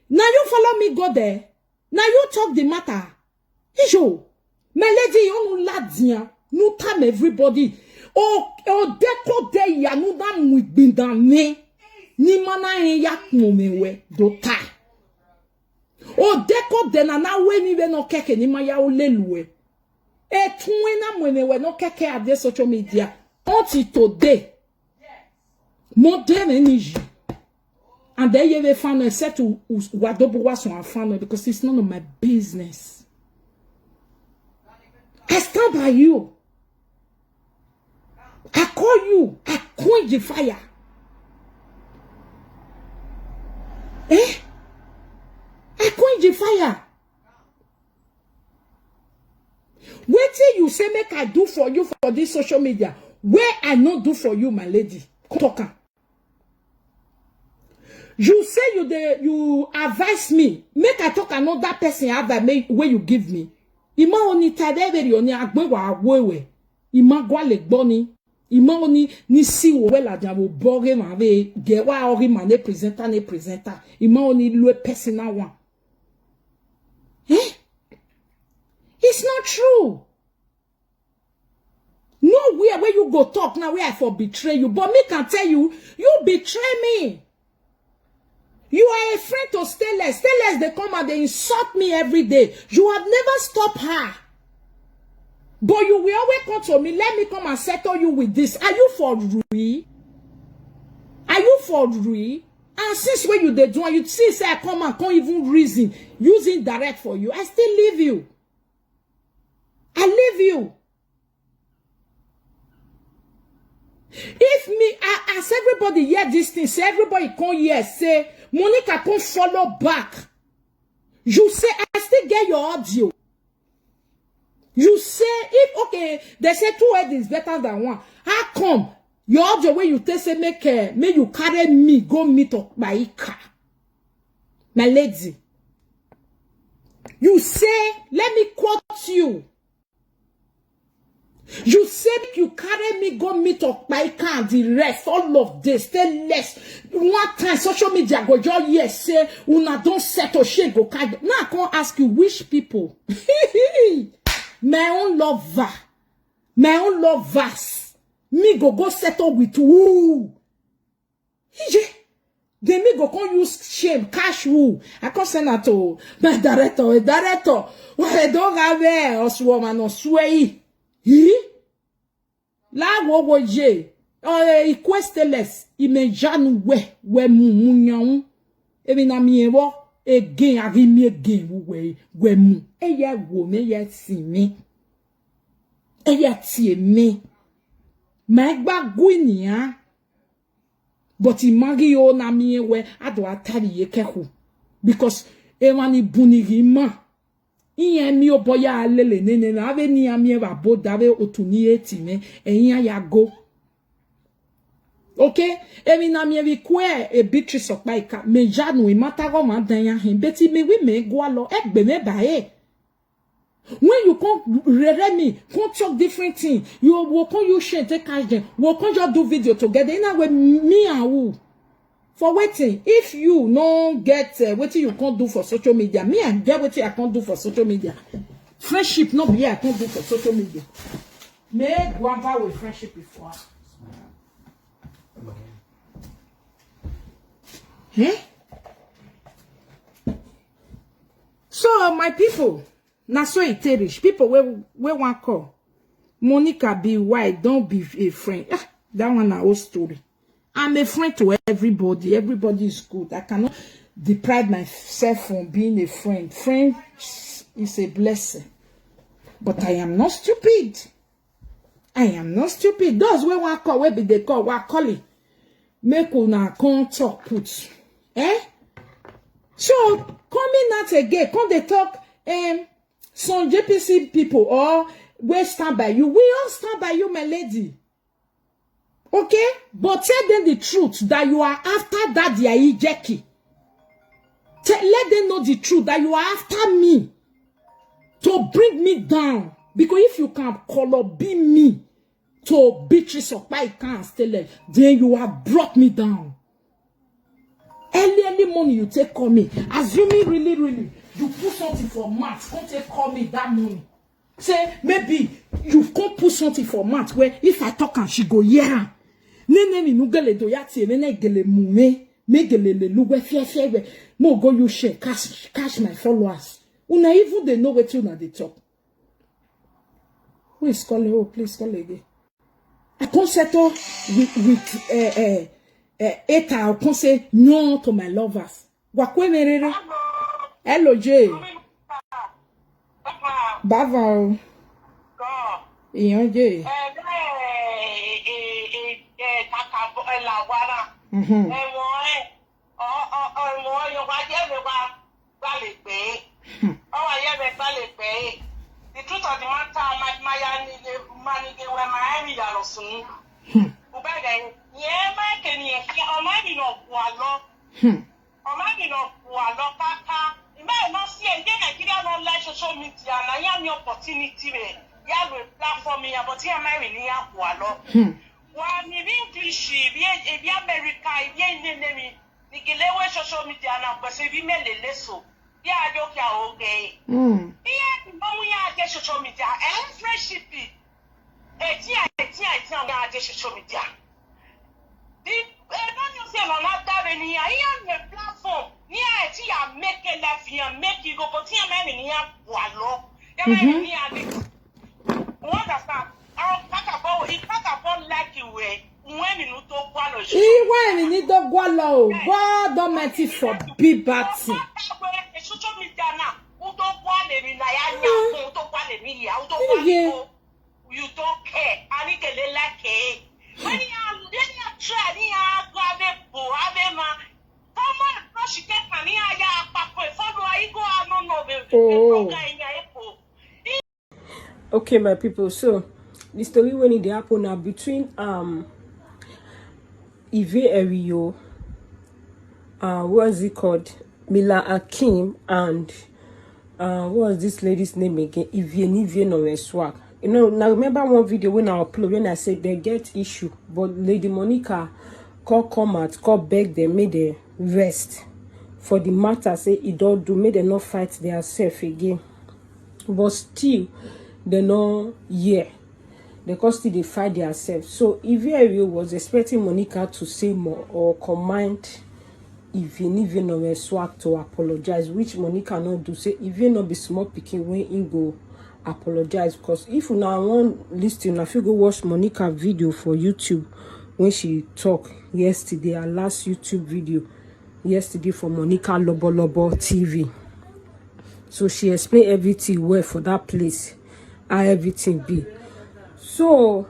Now you follow me, go there. Now you talk the matter. Ijo, my lady, you no ladia, no time everybody. Oh, deko de ya no da mwibindane. Ni mana yak momewe do ta. Oh, deko de na we ni we no keke ni maya oleluwe. E tuwena mwenewe no keke ade social media. Until today. Modern energy. And then you have found a set to wadobo son family because it's none of my business. I stand by you. I call you. I quench the fire. I quench the fire. What till you say make I do for you for this social media? Where I not do for you, my lady? Talker. You say you advise me. Make I talk another person advice where you give me. Ima oni tadeveri oni agbewa awewe. Ima gwa le gboni. Ima oni ni si wo la jabo bore ma ve gewa ori ma ne presenter. Ima oni lue personal one. It's not true. Nowhere where you go talk now where I for betray you. But me can tell you, you betray me. You are a friend to Stainless. Stainless, they come and they insult me every day. You have never stopped her. But you will always come to me. Let me come and settle you with this. Are you for real? Are you for real? And since when you did one, you see, say I come and can't even reason using direct for you. I still leave you. I leave you. If me, as everybody hear this thing, say everybody come here, say, Monica can't follow back. You say, I still get your audio. You say, if, okay, they say 2 heads is better than 1. How come? Your audio where you tell say, make you carry me, go meet up my car. My lady. You say, let me quote you. You said you carry me, go meet up my car and the rest, all of this, stay less. One time, social media go just yes, say, una don't settle shit, go carry. Now I can't ask you which people. My own lovers. Me go settle with who? Then me go use shame, cash who? I can't send that to my director. What I don't have there, Oswoman, Osway. La wo je Stainless imejanu we munyan ebi na mi ewo again ari mi again we mu eye wo me ye ti mi eye ti mi ma gba gu eniyan but imagi o na mi we ado atari ye kehu because ewani bunigi ma iye mi oboya alele nene na ave ni ami ba bodave otuni etime eyin ya go. Okay, emi na mi evi kwe e Beatrice Okpaika me janu e matago ma dan ya hin beti me wi me gwa lo egbe me ba e. When you come read me, come talk different thing. You will come you share take cash them. We'll come just do video together. In a way, me and who for waiting. If you no get what you can't do for social media, me and get what I can't do for social media. Friendship no be I can't do for social media. Me grandpa with friendship before. Eh? So my people. Na so it is. People we want call. Monica be white, don't be a friend. Ah, that one a whole story. I'm a friend to everybody. Everybody is good. I cannot deprive myself from being a friend. Friend is a blessing. But I am not stupid. I am not stupid. Those we want call, where be they call? What call it? Make una come talk put. Eh? So coming out again, come they talk some JPC people or we stand by you. We all stand by you, my lady. Okay? But tell them the truth that you are after that Yayi Jackie. Let them know the truth that you are after me to bring me down. Because if you can call up be me to Beatrice Okpaika and stay like, then you have brought me down. Early money you take on me. Assuming really you put something for maths, can't take call me that money. Say maybe you can't put something for maths where if I talk and she go yeah. Nene mi nugele do yati nene gele mume me gele le lugwe fefe mo go you share cash my followers. Una even they know what you na they talk. Who is calling? Oh, please call again. I can't settle with Eta, I can't say no to my lovers. Wakwe merere. Hello, Jay. Bava. Iyan Jay. The truth of the matter, my yeah, my can you or maybe not wallow. Or maybe not wallow, papa. You may not see again. I can't not let social media. And I am your opportunity. You will platform me, but you are marrying me up wallow. Well, maybe English, if you America, if you enemy, the Gilewe social media now, but if you made a lesson, yeah, I don't care, okay. Yeah, we are social media and friendship. It's social media. The don't you say on that venue, I am the platform. Yeah, it's here, make a laugh here, make you go, but here, man, here, wallow. What does that? I'll pack about like you way. When you don't wallow, when you need to wallow, God Almighty forbid bad thing. Social media now, who don't want me, who don't want me, who don't want me. You don't care. I need to like it. When you are trying, you are going to have a come on, she get money. I Okay, my people. So the story when it happened now between Eve Erio, what is it called? Mila Akim and what was this lady's name again? Ivie no swag. You know, now remember one video when I upload when I said they get issue, but Lady Monica come out, beg them, made them rest for the matter. Say it don't do, made them not fight themselves again. But still, they no they can still they fight themselves. So Ivie was expecting Monica to say more or command even no swag to apologize, which Monica not do. Say even not be small picking when in go apologize, because if you now want listen, if you go watch Monica video for YouTube when she talked yesterday, her last YouTube video yesterday for Monica Lobo TV, so she explained everything well for that place, how everything be. So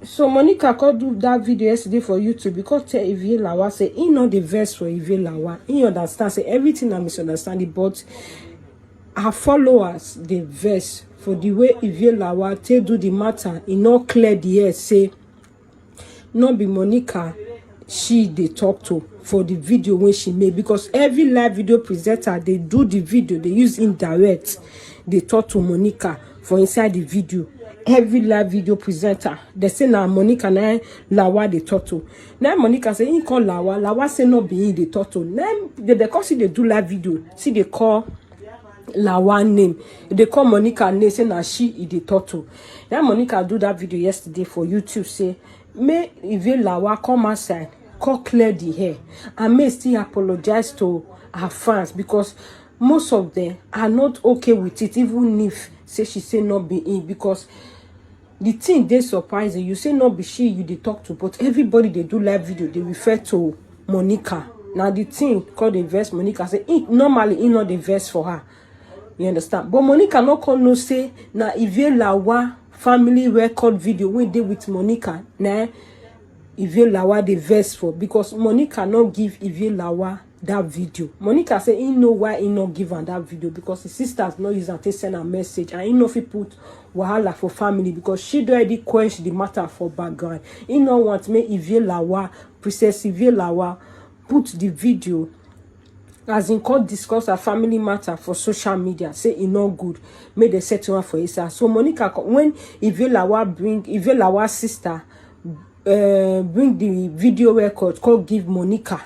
So Monica could do that video yesterday for YouTube because tell Ivy Lawa say he know the verse for Ivy Lawa. He understand say everything I misunderstanding, but her followers the verse for the way Ivy Lawa take do the matter. He not clear the air say not be Monica she they talk to for the video when she made, because every live video presenter they do the video, they use indirect, they talk to Monica for inside the video. Every live video presenter they say now Monica na Lawa they talk to. Now Monica say he call Lawa say no be he they talk to. Now they call see they do live video, see they call Lawa name, they call Monica name say na she they talk to. Now Monica do that video yesterday for YouTube say may Ivy Lawa come outside, call clear the hair, and may still apologize to her fans because most of them are not okay with it, even if say she say not be in, because the thing they surprising. You say not be she you they talk to, but everybody they do live video they refer to Monica. Now the thing called the verse Monica say normally he not the verse for her. You understand? But Monica not call no say na Ivy Lawa family record video when they with Monica na Ivy Lawa the verse for, because Monica not give Ivy Lawa that video. Monica say he know why he not give her that video, because his sisters not use and send a message, and he know if he put wahala for family because she already quench the matter for background. He no want me Ivy Lawa, Princess Ivy Lawa put the video as in court discuss her family matter for social media, say it not good, made a settle one for his house. So Monica, when Ivy Lawa's sister bring the video record, call give Monica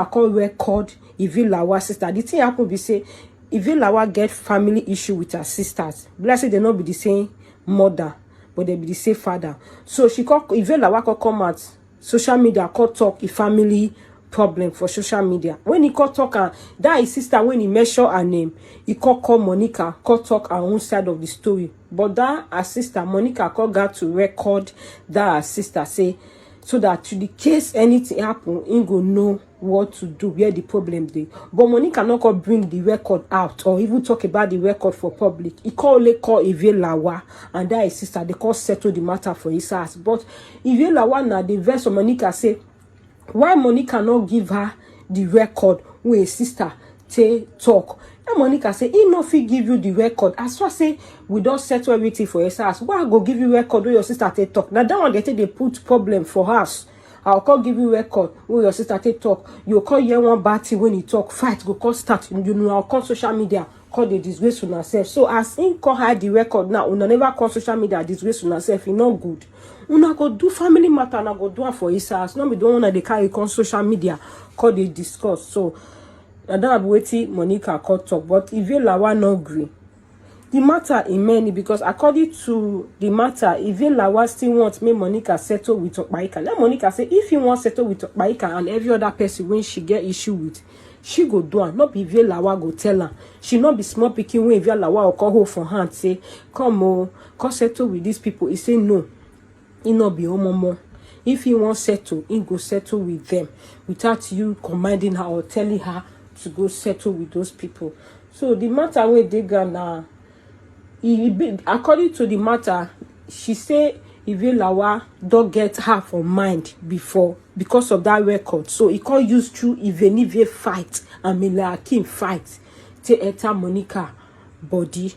call record Ivy Lawa's sister. The thing happen be say Ivy Lawa get family issue with her sisters. Blessed they not be the same mother, but they be the same father. So she call Ivy Lawa call come out social media, call talk a family problem for social media. When he call talk and that his sister, when he measure her name, he call Monica, call talk her own side of the story. But that her sister Monica call got to record that her sister say, so that to the case anything happen, he go know what to do, where the problem dey. But Monica not go bring the record out or even talk about the record for public. He only call Ivy Lawa and that his sister, they call settle the matter for his house. But Ivy Lawa now the verse of Monica say, why Monica not give her the record when his sister talk? And Monica say, he no fit give you the record. As far say we don't settle everything for his house, why I go give you record when your sister talk? Now that one they put problem for us. I'll call give you record when your sister talk. You call hear one bad thing when he talk, fight go call start. You know, I'll call social media, call the disgrace on herself. So as in call her the record now, una never call social media disgrace on herself. It not good. Una go do family matter and I go do one for his house. No, we don't want to carry on social media, call they discuss. So I don't have waiting Monica call talk, but Ivy Lawa no agree. The matter in many, because according to the matter, Ivy Lawa still wants me Monica settle with Okpaika. Now Monica say if you want settle with Okpaika and every other person when she get issue with, she go do it. Not be Ivy Lawa go tell her. She not be small picking when Ivy Lawa or call her for hand say, come come settle with these people. He say no. He not be more. If he want settle, he go settle with them without you commanding her or telling her to go settle with those people. So the matter where they gonna according to the matter, she say Ivy Lawa don't get her for mind before because of that record. So he can't use through Ivy fight and Mila Akim fight to enter Monica body.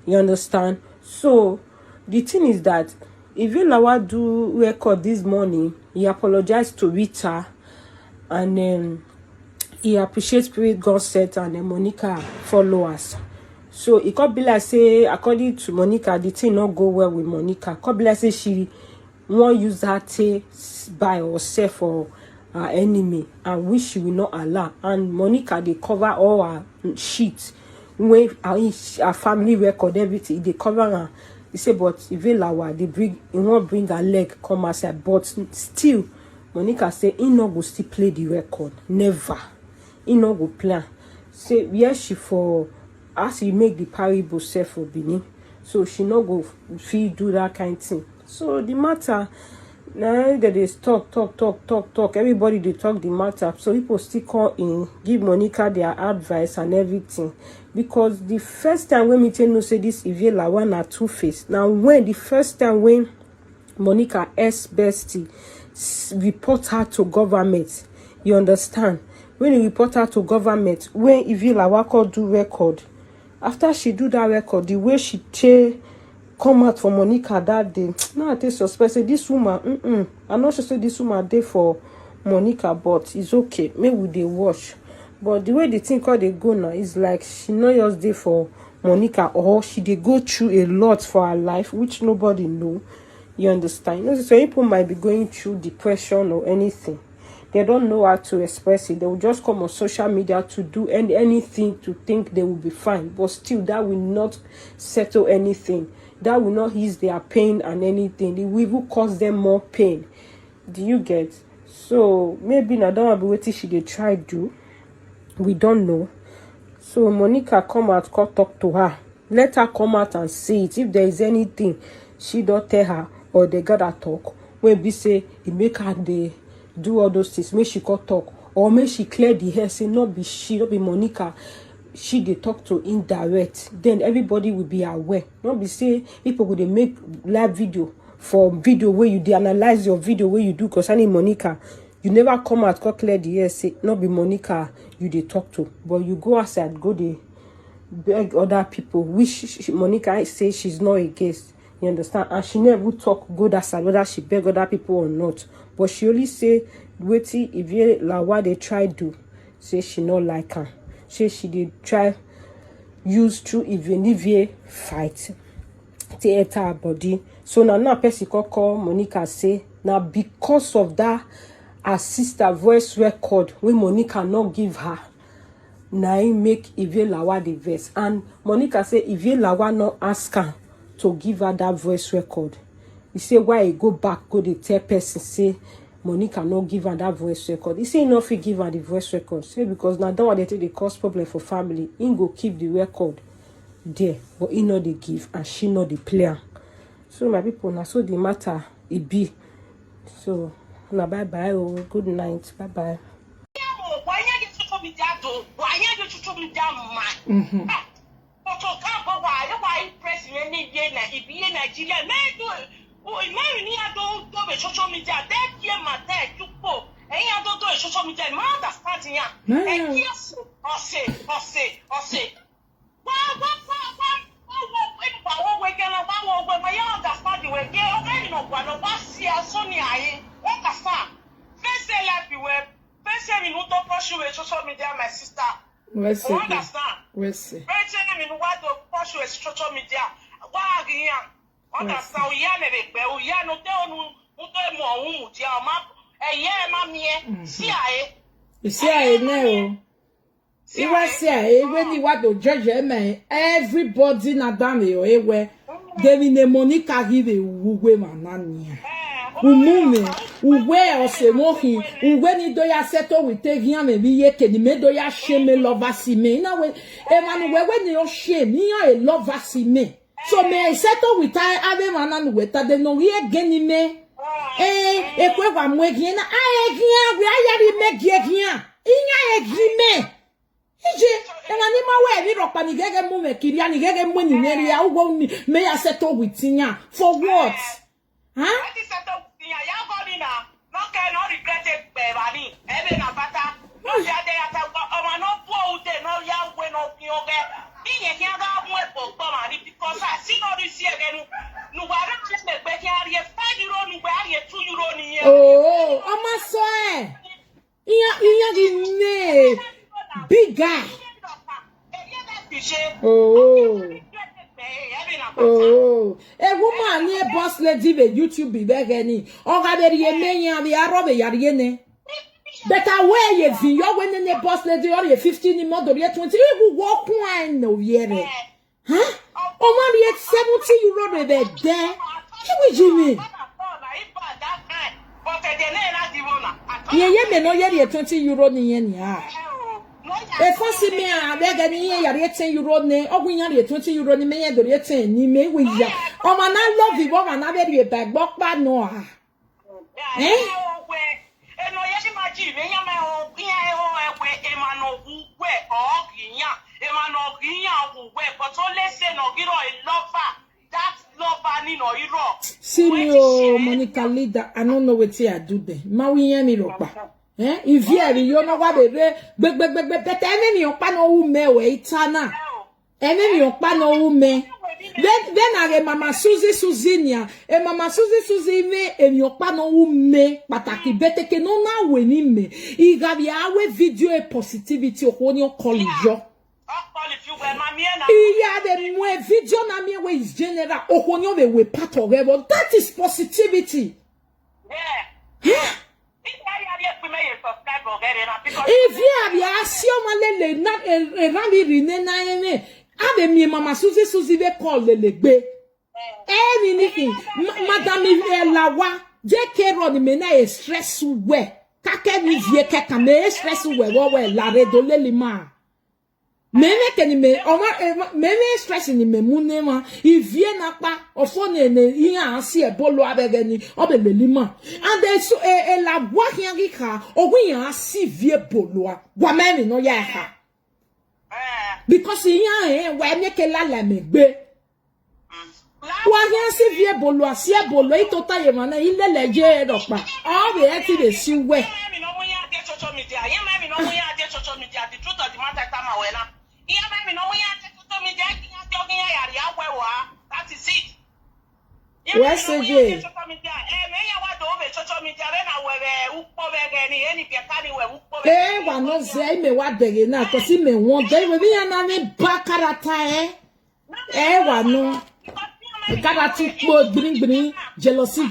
You understand? So the thing is that Ivy Lawa do record this morning, he apologized to Rita and then he appreciates Spirit God set and then Monica followers. So it could be like say, according to Monica, the thing not go well with Monica. It could be like say she won't use her to buy or sell for her enemy and which she will not allow. And Monica, they cover all her shit. When her family record, everything, they cover her. He say, but Ivy Lawa, he won't bring her leg come outside. But still, Monica say, he not go still play the record. Never. He not go play. Say, yes, she for... as he make the parable self for Benin, so she not go feel do that kind of thing. So the matter now that they talk, everybody they talk the matter. So people still call in, give Monica their advice and everything. Because the first time when me tell no say this Ivy Lawa na two-faced. Now when the first time when Monica S bestie report her to government. You understand? When you report her to government, when Yvie Lawako do record, after she do that record, the way she come out for Monica that day, now I take suspect say this woman, I'm not sure say this woman dey for Monica, but it's okay. Maybe we dey watch. But the way the thing called they go now is like she not just dey for Monica, or she dey go through a lot for her life, which nobody know. You understand? You know, so people might be going through depression or anything. They don't know how to express it. They will just come on social media to do anything to think they will be fine. But still, that will not settle anything. That will not ease their pain and anything. It will even cause them more pain. Do you get? So, maybe now don't be waiting she they try do. We don't know. So, Monica come out, come talk to her. Let her come out and say it. If there is anything, she don't tell her or they gotta talk. When we say, it make her they do all those things, make she go talk, or make she clear the hair, say not be she, not be Monica, she they talk to indirect, then everybody will be aware. Not be say people will they make live video for video where you analyze your video where you do concerning Monica, you never come out go clear the hair, say not be Monica you they talk to, but you go outside, go they beg other people, which Monica say she's not against. You understand? And she never talk good aside whether she beg other people or not. But she only say, waiting if you like what they try do. Say she not like her. Say she did try use through Yvie fight. Theater her body. So now person call Monica say, now because of that her sister voice record when Monica not give her, now he make Yvie Lawa the verse. And Monica say Yvie Lawa not ask her to give her that voice record. He say why he go back, go the tell person say Monica no give her that voice record. He say he no fit give her the voice record. Say because now that one they take the cause problem for family. He go keep the record there, but he know they give and she know the player. So my people, now so the matter it be. So now bye bye. Oh, good night. Bye bye. Nigeria, social media, that year, my dad, you po, and you don't do social media, man, that's starting here. And yes, or say, what, we can about when my understanding when they already know what was here, Sonia, what the fuck? First, they like you were, first, you know, don't pursue social media, my sister. Let's see. Understand? Let's see. First, you know, what to pursue social media. Why again? Understand? We are never, we are not you see, I know. You was say when you want to judge me, everybody na damn you. Where they in the Monica give a woo man. Umume, uwe ose mohi, uwe ni doya seto we take him and be yeke ni me doya shame lover si me. Na we, emanu we ni o shame, ni a lover si me. So me settle with I ave manan weta de no ye geni me. Ekwe wa mwegi na ayegia we ayari me giegia. Inya egime. Ije enani ma we ni ropa ni gege mu me kiria ni gege mu ni neri ya ugo ni me ya settle with nya. For what? Huh? Settle with nya ya go ni na. No can no regret it bani. Ebe na bata. No ya de ata o ma no po ute no ya we no pioge. Because I see all this here again. Oh, I'm a son. Yeah, big guy. Oh, a woman near boss lady with YouTube be begging. Oh, I bet you may have the Arabic Yariene. Better wear your video when the boss lady or your 15 in model, yet 20 you walk wine no yere. Huh? Oh, man, yet 70 euro there. What you mean? Yeah, me no yet 20 euro in ya. If I see me, I beg any year 10 euro ne, or we are 20 euro in me, and the 10 ni me with ya. Oh, man, I love the woman, I bet you a bag, but no. Eh? No, yes, imagine, Emano, but only say no, you know, a lover, that lover See me, oh, Monica leader. I don't know what I do there. Ma we hear me ropa. Eh? If you know what they but enemy on pano me we itana. Enemy on pano me. Then I Mama Suzinia. E Mama Suzi me and your pano me. Pataki bete ke no na we ni me. I gabi awe video e positivity o your college. Yeah, the more video na me we is general. Okonyo we part of it, but that is positivity. Yeah. If you have your assume not a rally rene ave mi Mama Suzi ve call le gbe. Anything, Madame Lawa, JK Ron me na e stress we. Kake ni vie keka me stress we la redo le lima. Meme keni me meme stress ni me munema ivie na pa ofone ne iya ansi e bolo abegeni obelelima and then so la bua hiangika ogun ya asi vie bolo wa meme no ya ha because iya wa meke la me gbe wa hiansi vie bolo asi e bolo itota ye mana ile leje ropa all the eti dey si we the truth of the matter come away now. That is it. Where's the J? Eh, wa no say me wa dege na ko si me won dey we bi na me ba karata wa no karata po gbin jealousy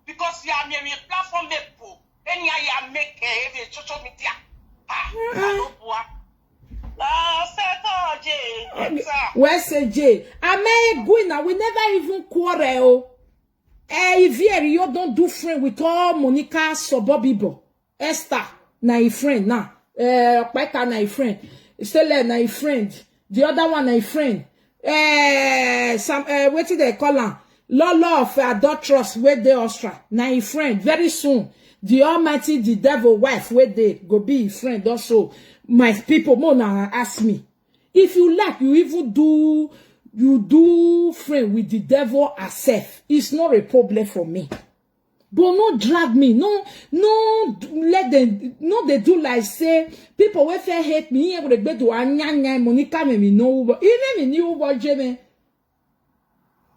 because you are near a platform any I make a social media. Where's the J? I may go now, we never even quarrel. If you don't do friend with all Monica Sobobibo, Esther, na a friend now. Peka na a friend, Stella na a friend, the other one na a friend. What did they call her? Lolo of adulterous where they Austria. Na a friend. Very soon, the Almighty, the devil wife where they go be a friend also. My people, Mona ask me, if you like, you do friend with the devil herself. It's not a problem for me. But no drag me, no let them, no they do like say people will hate me. Able to be to anya Monica me no, but even me new what Jimmy.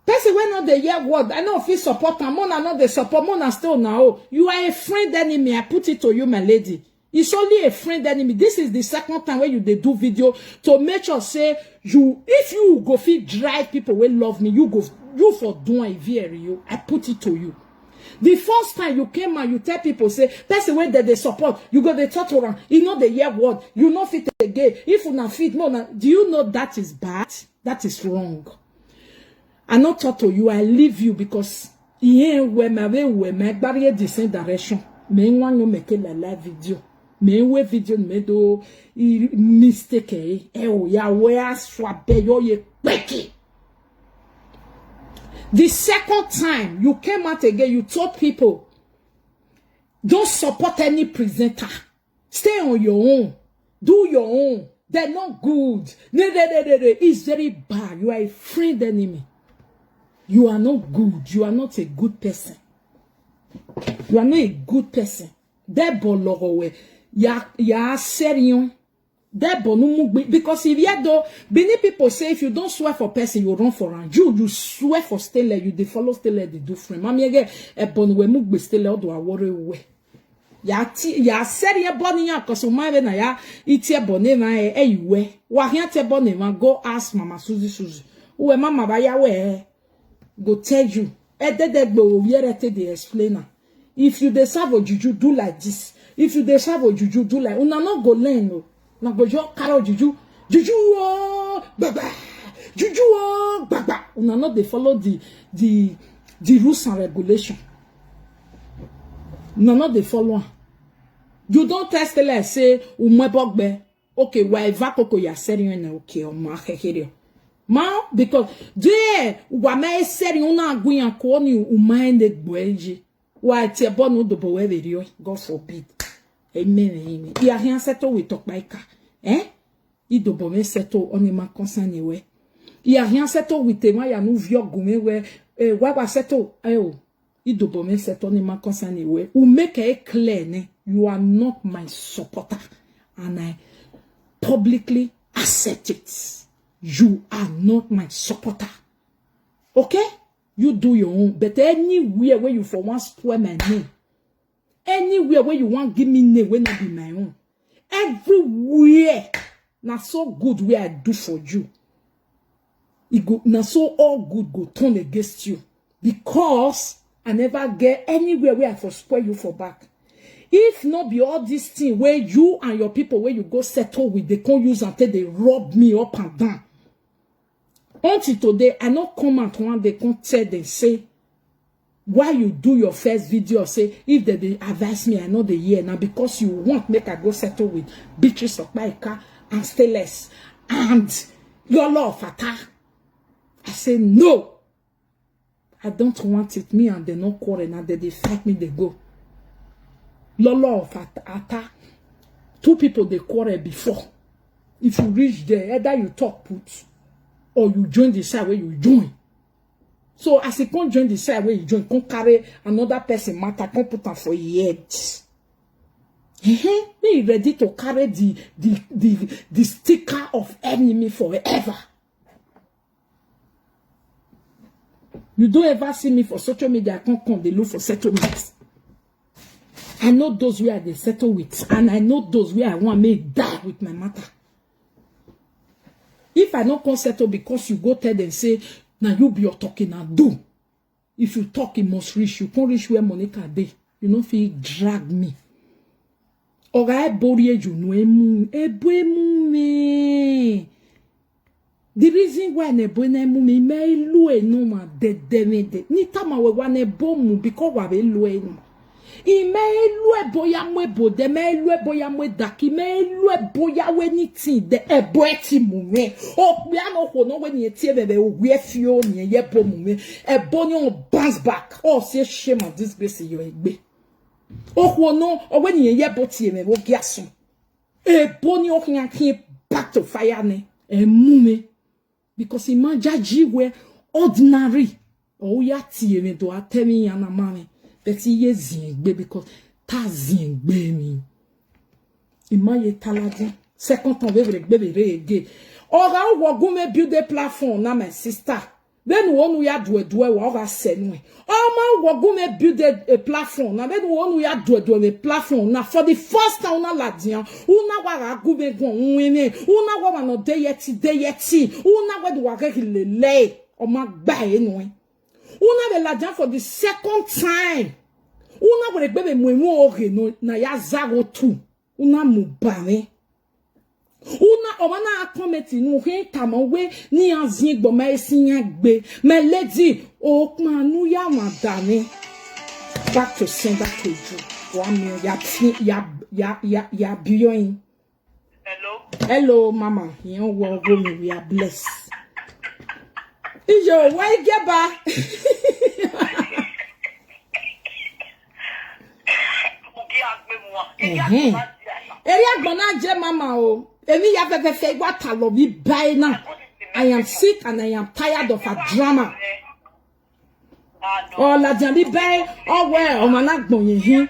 Person when not the year word, I know if you support her, Mona not the support, Mona still now. You are a friend enemy. I put it to you, my lady. It's only a friend enemy. This is the second time where they do video to make sure say you, if you go feel drive people will love me, you for doing a video. I put it to you. The first time you came and you tell people say person when they support, you go the talk around. You know the year word. You know fit again. If you not fit, no. Do you know that is bad? That is wrong. I not talk to you. I leave you because here where my barrier the same direction. Me want you make a live video. Me we video me do mistake ya where swap yo ye peki. The second time you came out again, you told people don't support any presenter. Stay on your own. Do your own. They're not good. It's very bad. You are a friend enemy. You are not good. You are not a good person. You are not a good person. Ya serious. Because if you do, many people say if you don't swear for person, you run for run. You swear for Stella, you they follow Stella, they do friend. Mami again, a bon we mugbe Stella do a worry way. Ya serious bonny ya, cause my na ya itie bonne na we. Wa here te bonne go ask Mama Suzi. Uwe mama ba ya we. Go tell you. The explainer. If you deserve a juju, do like this. If you deserve a juju, do like. Una not go learn no. Na go jo carry juju. Juju oh baba. Juju oh baba. Una not they follow the rules and regulation. Una not they follow. You don't test like say umwebogbe. Okay, why vakoko ya serious na okay o ma hehere. Ma, because there, wame seri una aguyan koni umande gweji. Wa te bonu do bowe video. God forbid. Amen. Ya hian seto we talk baika. Il doit me settle on est ma concerné ouais. Il y a rien settle with moi il y a nous vieux goumé ouais ouais settle oh. Il doit me settle on est ma concerné ouais. Ou make it clear ne you are not my supporter and I publicly accept it. You are not my supporter. Okay? You do your own. But anywhere where you for one spoil my name. Anywhere where you want give me name will not be my own. Everywhere. Not so good where I do for you. It go not so all good go turn against you. Because I never get anywhere where I for spoil you for back. If not be all this thing where you and your people where you go settle with, they can't use until they rub me up and down. Until today, I not come out one they can't tell them say why you do your first video say if they advise me I know the year now because you want make I go settle with Beatrice Okpaika and Stainless and your love Fata. I say no. I don't want it. Me and they no quarrel and they fight me they go. Lolo of Ata. Two people they quarrel before. If you reach there, either you talk put or you join the side where you join. So as you can't join the side where you join, can't carry another person matter, can't put on for your head. Me ready to carry the sticker of enemy forever. You don't ever see me for social media, I can't come they look for settlements. I know those where they settle with, and I know those where I want me die with my matter. If I don't come settle because you go tell them say, now you be your talking and do. If you talk, it must reach. You can't reach where Monica be. You know, if you drag me. Or I bury you no me. The reason why ne boy ne me lue no ma de ni tama we wane bomu because wa be lue no. Lue boya mwe bode lue boya mwe daki lue boya we ni ti de eti mume. O bia no ho no we ni tie bebe o we fio ni ye bo mume. Ni on bounce back. Oh say shame of this grace you egbe. O ho no o we ni ye bo tie me wo giaso. Ni o kan back to fire ne. Mume. Because imagine we ordinary. Oh ya tie me do atemi yana mame. But ye zingbe because ta zingbe mi. Imaye taladi. Second time we baby again. Ora wogume build a platform na my sister. Then one we are do wa senwe. Ma wogume build a platform. Na then one we are do a platform. Na for the first time na ladian. Una wa gume gon wini. Una wa no deyeti. Una wa do wa lele. O ma gba enwe. Una be ladian for the second time. Una we bebe mwemu oge no na ya zago tu. Una mubane. Una omana akometi nu he tamawe ni azin gbo ma esin gbe. Me lady o manu ya madane. Back to send that to you. 1 million ya billion. Hello mama. You wo go me we are blessed. Ijo, why get back? Area gonna je mama o. Emi ya fefe what alo bi buy now. I am sick and I am tired of a drama. Oh la jambi buy oh well o mana gbon yin hin.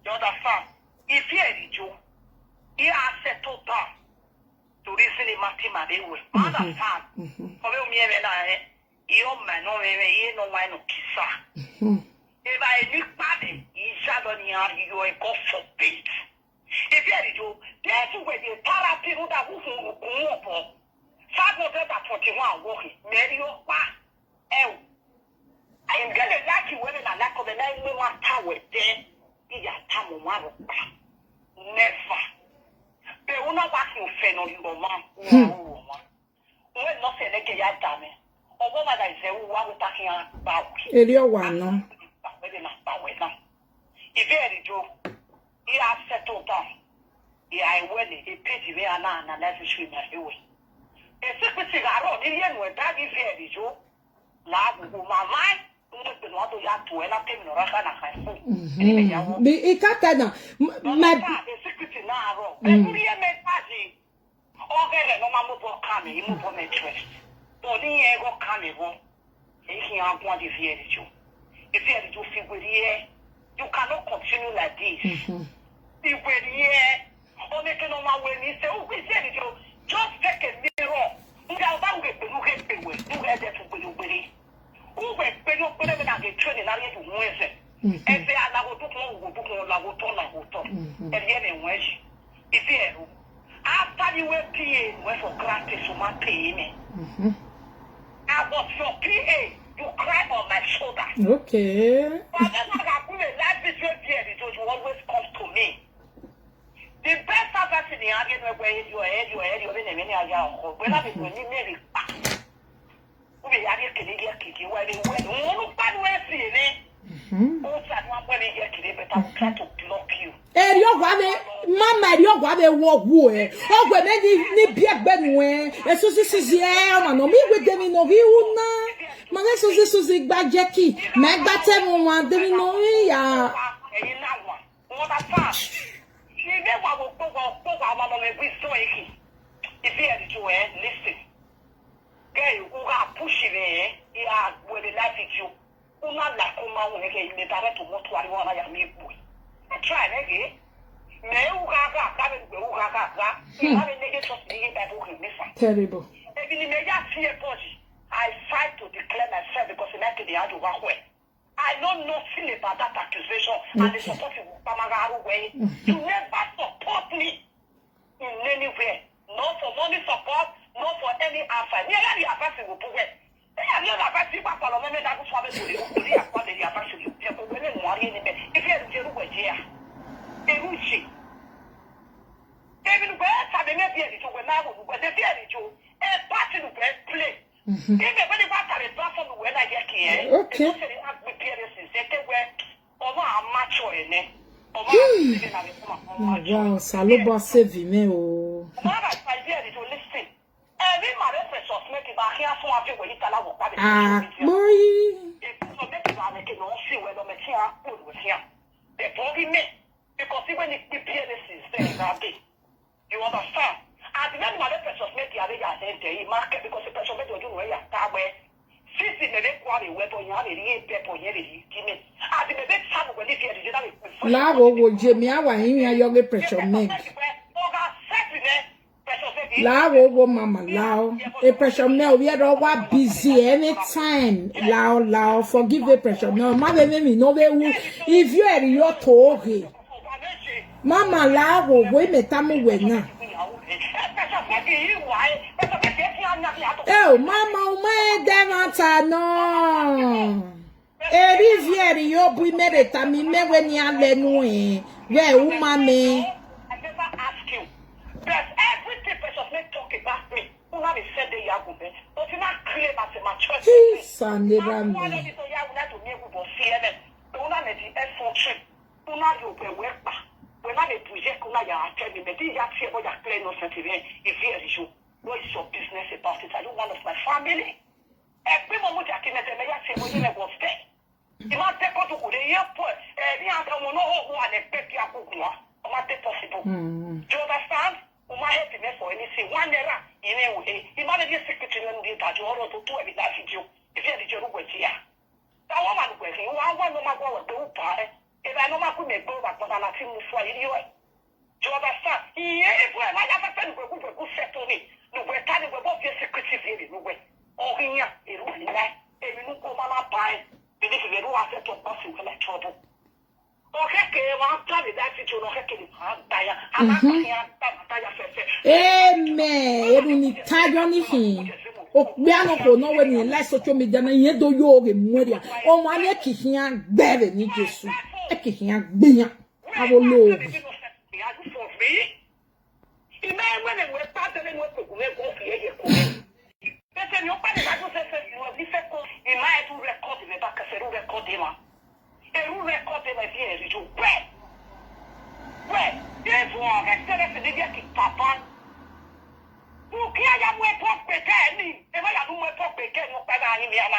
You understand? If he has settled down to reason in mathematics. Understand? If I look bad, he's shadowing you a God forbid. If you do, that's where the therapy would have moved on. Sadly, that 41 walking, Mary, I am getting lucky women and lack of the 9-1 tower there. Never. They will not back you fail on your mom. When not say they get dame. Or what I say, what we're talking about. Area one, no. If you do, he has settled down. He I will he paid me and let's swim away. A secret cigar, the end with that is here, La mama, nous devons de ya tout et la tête nous rachète la caisse. Mais et quand t'as non, mais c'est que tu n'as pas. Mais vous y êtes pas dit. On verra non maman pour camé, il me pour mettre. Pour n'y est au camé bon. Et qui a un point de vue de Dieu. If you are to figure, you cannot continue like this. Figure, on est que non ma when you say, oh we said it, just take a mirror. Nous avons des nous répéter, nous aider pour nous bénir. Où est que nous pouvons dans des trains dans les moins. Et c'est à la route on la route. Et rien n'est moins. If you after you were PA, we for granted so much pay. I was your PA. You cry on my shoulder. Okay. But that's not a good life is your dear, it always comes to me. The best of us in the argument where your head, you're in a many hours. When I was when you marry, we are a Canadian kid, where they went. Oh, bad way, see it. Oh, that one when they get today, but I will try to block you. Eh, you Mama, you go the walk way. Oh, when they be a benway, and so this is the air, man. Me with them in Novina. Manga so this was a bad Jackie. Meg Batem one, they know me. Yeah. What a fast. She never will go on every story. If you had to listen. Girl, who are pushing it, yeah, where the life is you. Who not like Oma when they get to what I want to make boy. I try again. Terrible. I fight to declare myself because in that the other way. I know nothing about that accusation and the support of Pamagaru way. You never support me in any way. Not for money support, not for any answer. Nearly the advice will put it. If you are the Eruchi. Even where I may be able to when I will the theory to a party to play. Even when the battle is not from when I get here, okay. Wow, Saloba save me. Oh. Because even if the PNS is there that day, you understand? And then my precious make the other day, market because the precious make you know where you are. Since the next one, you went on your people here, give me. And the next time when if you are the Lavo would Jimmy, I want him, your pressure make. Lao wo mama lao. A pressure no, we are all busy anytime. Lao, forgive the pressure. No, mother me no if you are your talk. Mama lao we metamu we na. Oh, mama, my demata no. Riviere yo bui mereta mi me when ya le nue. Where umame. I never ask you. But everything precious may talk about me. Who have said the Yagume, but you not claim as a mature. Sunday Ram. One of the Yagume to me who was CNN. Don't have the effort trip. Do not you be work back. When I project on your attending, but these are people that claim no certificate. If here is you, what is your business about it? Are you one of my family? Every moment I can tell you, I say, when you was there. You might take out to the airport, and you don't know who are the baby. Not possible. Do you understand? My happiness for anything. One error in a way. He might be a secretary and data to all of the two of that video. If you had the job with here. That woman with you, I want no matter what do part. If I know I could make go back, but I'm not feeling for you. Do you understand? Yes, well, I have a friend who will settle it. No, we're telling you about your secretary. No way. Oh, here, it will be like, if you look over my pie, because if you don't have to talk about it, you'll have trouble. Amen. Eruni tayo ni hin. Okbiano ko no we ni like social media na yen do yo ge moria. O mo ani kihian gbere ni Jesu. E kihian gbiyan. Awo lo. Et vous racontez ma vie, je dis, ouais, des fois, restez là, c'est des gars qui t'attendent. Pour qui y a moins de péquets, et moi, il y a moins de péquets, nous pas dans l'hiver,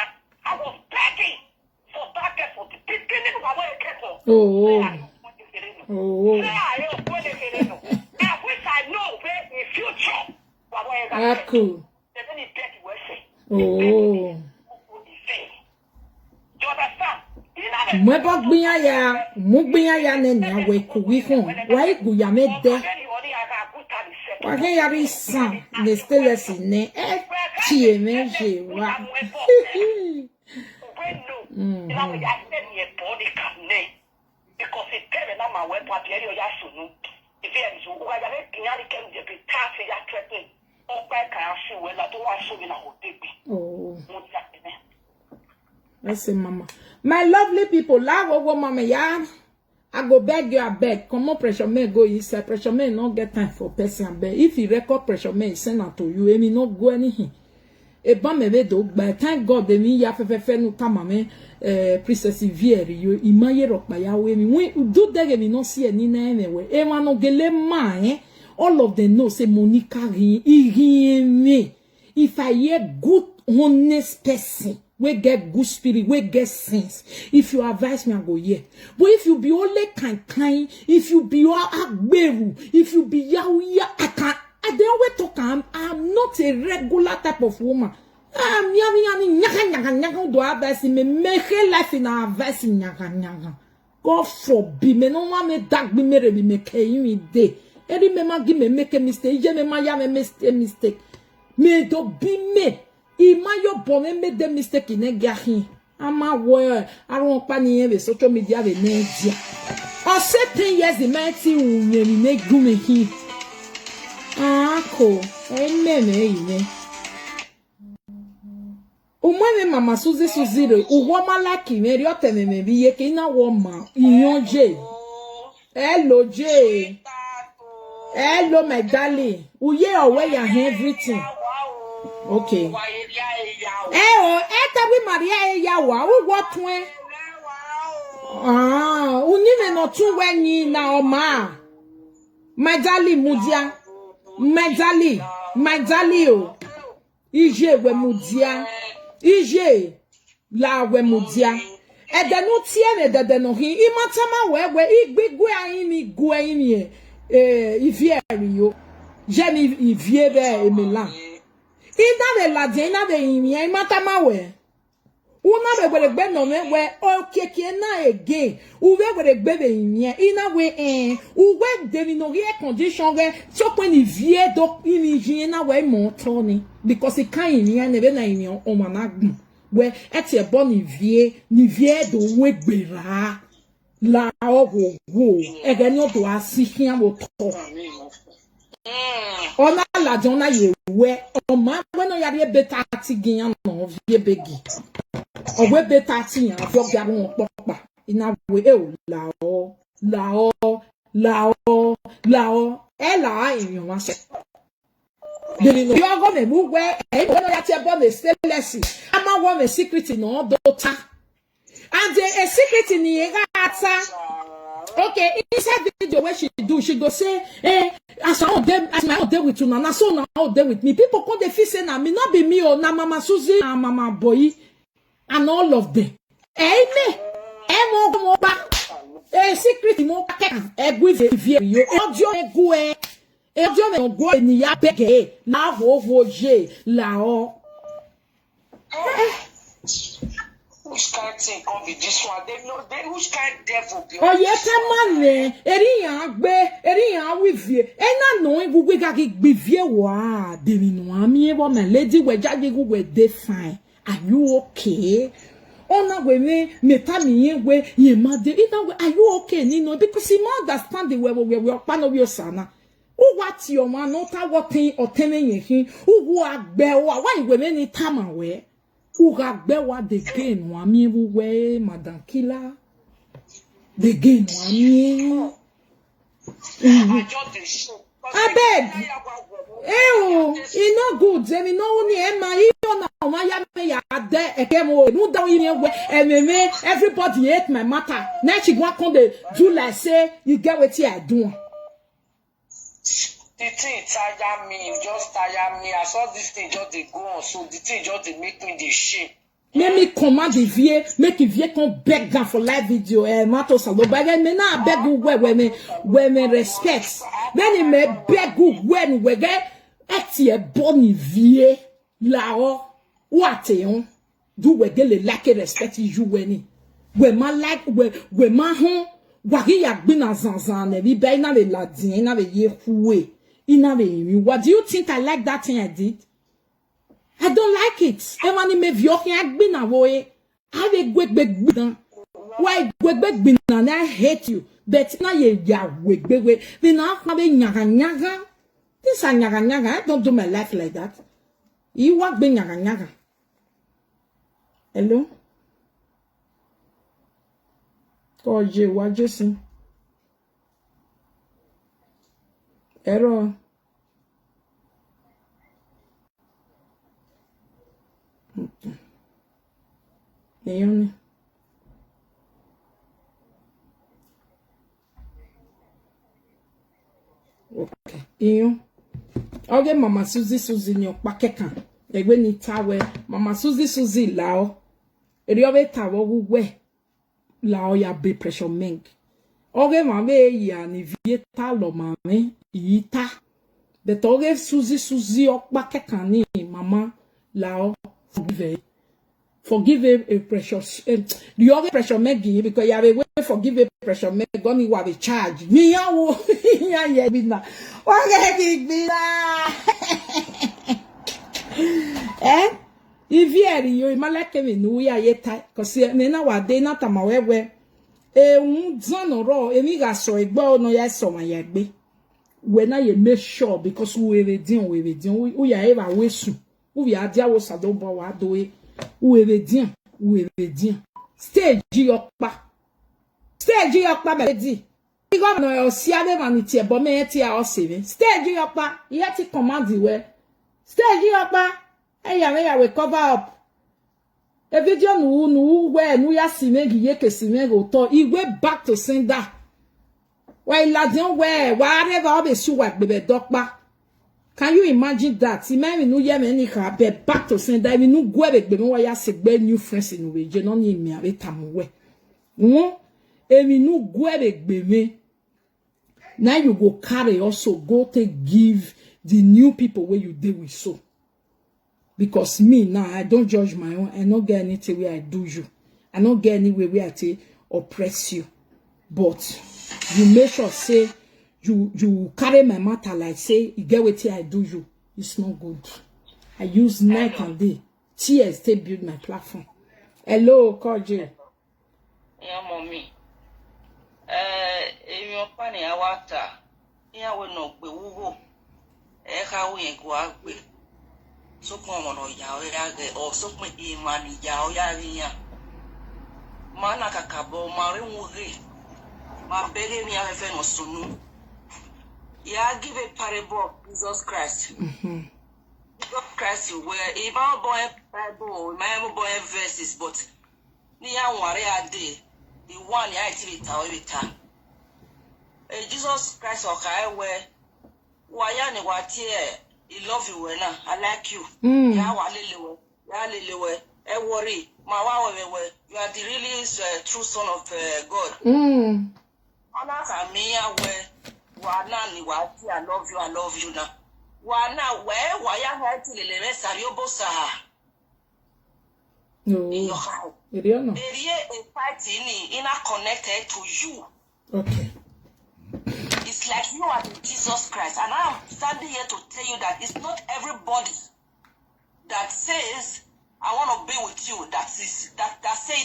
I was begging for that girl for the beginning of our care. Oh. I wish I know where in future. Cool. Oh. You understand? Mweba gbinya ya nenya we kuwi hon. Wa igu ya me de. Wa ke ya ri san le stelesi ne e tie meje wa. Because it tell na my web what area ya sunu. If you so wa ya le kinyali kem je be tax ya threaten. O pa ka asu we la to wa so bi na ho tebi. Oh. Listen, mama. My lovely people, mama, yeah. I go beg you, I beg. Come on, pressure man go inside. Pressure man not get time for person beg. If you record pressure man, send out to you. Emi no go anything. E ba me be do. By thank God, me ya fe no kama me. Princess Vieri, you imaye rock by ya we me. When do that me no see any na anyway. E ma no gele ma all of them know say Monica me. If I hear good, honest person. We get good spirit, we get sense. If you advise me, I go yeah. But if you be only kind, if you be agberu, if you be yahuya, I don't always talk. I'm not a regular type of woman. I'm nyaka do advice me make life in advice nyaka. God forbid me no want me dark be me make you day. Every me ma give me make a mistake, je me ma ya me mistake. Me do be me. Ima yo bonne me de mistake in gahi. Ama word. I don't panier with social media with media. Or 7 years the mighty woman make gume he. Ko. Amen. Umwe mama Suzy uwoma like me riote me bi ye ke na woma iyon je. Hello J. Hello my darling. Uye away your everything. Okay. We Maria yawa what when unine no tu wenyi na oma medali mudia medali o ije we mudia ije la we mudia edenu tie me dedenu hin imatama we igbegwe ayin mi gu ayin mi ivieri yo je mi ivie be emelan ina de la dina de imi matama we una be gbe no me we okeke na again uwe gbe be imi ina we uwe de no re condition we so pe ni vie do imi jin na we mo to ni because e kan imi na be na imi o ma na gun we eti e bo ni vie do we gbera la owo e ge ni o do asihian wo to ona la jona ye we o ma we no ya beta ti gian no vie begi o we beta ti yan fo bia won popa ina we lao e la yin wa se de ni no yo go me mu we e no ya ti e bo me stainless ama wo me secret no do ta and a secret ni e ga ata. Okay, inside the video where she go say, as my own day with you, na so na all day with me. People come they feel say na me, not be me or na Mama Suzy and Mama Boy and all of them. Me, mo ba, secret mo ka, with the you. Ojo me go ni ya bege, na ho je la o. Which kind of thing can be this one? They know which kind of devil be. Oh yes, man. Eriyan with you. Na no igugwe ga gbivie wa. Demi no ami wo me lady we jage we dey fine. Are you okay? Ona we me meta mi we ye ma de. Are you okay? Ni no because he no understand the way we pa no we sana. Who what your man not what thing or temen yin. Who agbe wa why we me ni tama we. Uragbewa de gain wami we Madam Killer. The gain wami. I beg. It's not good. Zemi no uni ema iyo na ma ya me ya de ekemo no down in we everybody hate my matter. Now she go come dey do like say you get what I do. The thing tire me, just tire me. I saw this thing just they go on, so the thing just they make me the shame. Let me command the vie, make a vie qu'on beg down for live video. Mato salo bagay me na beg when me respect. Then he me beg when we get eti boni vie la o what yon do we get le like respect you when we ma like we ma hon wagi ya gbe na zanzan e bi be na le ladin na le ye huwe ina le what do you think I like that thing I did? I don't like it. Everyone me vio can be na woe. I be quick dan. Why quick and I hate you. But now ye ya quick. Then I have a nyaga. This a nyaga. I don't do my life like that. You walk be nyaga. Hello? Oh, you what you see? Error. Leone. Okay. Iyo. Oge Mama Suzy ni opakekan. Egbe ni tawe. Mama Suzy lao. Eri obe tawe wuwe. Lao ya be pressure meng. Oge mame ya ni vieta lo mame. Ita. Bet oge Suzy opakekan ni mama lao. Forgive a precious the other pressure Maggie because you have a way forgive a pressure Maggie gonna have a charge. Me yeah bina. What bina? If you malake me no ya yeta cause me na wa de na tamawewe zano ro emi ga so egbo no ya so ma ya gbe we na ye make sure because we redin we ya eva we su we ya dia wo sado bo wa do e we redin stage yokpa be di governor o si ade vanity e bo me ti a o save stage yokpa ye ti command we stage yokpa e we cover up a video nu we nu ya si me giye ke si me go to igwe back to sender why ladin we whatever be su wa bebe dokpa. Can you imagine that? Si même nous y a meni ka be back to sender we nu gwe be me wa ya segbe new friends in we je no ni mi ave tamwe won emi nu gwe be me. Now you go carry also go to give the new people where you deal with so. Because me now I don't judge my own. I don't get anything where I do you. I don't get anywhere where I oppress you. But you make sure say you carry my matter like say you get what I do you. It's not good. I use night and day. Tears to build my platform. Hello, Koji. Yeah, mommy. Your pani awata. Yeah, we no be woo. How we go out with. So come on, ya or so me imani ya mana kakabo mari mugi ma bege mi ave no sunu ya give a parable of Jesus Christ. Jesus Christ where even boy Bible my boy verses but ni ya ware ade the one ya tivita Jesus Christ okay where waya ni watie I love you when I like you. Ya lelewe. E worry. Ma wa we. You are the really true son of God. Ona ka me ya we. Wa na ni wa ti I love you na. Wa na we wa ya ha ti lelewe sari obosa. No. Area no. Area a party ni ina connected to you. Okay. It's like you are Jesus Christ, and I'm standing here to tell you that it's not everybody that says I want to be with you. That says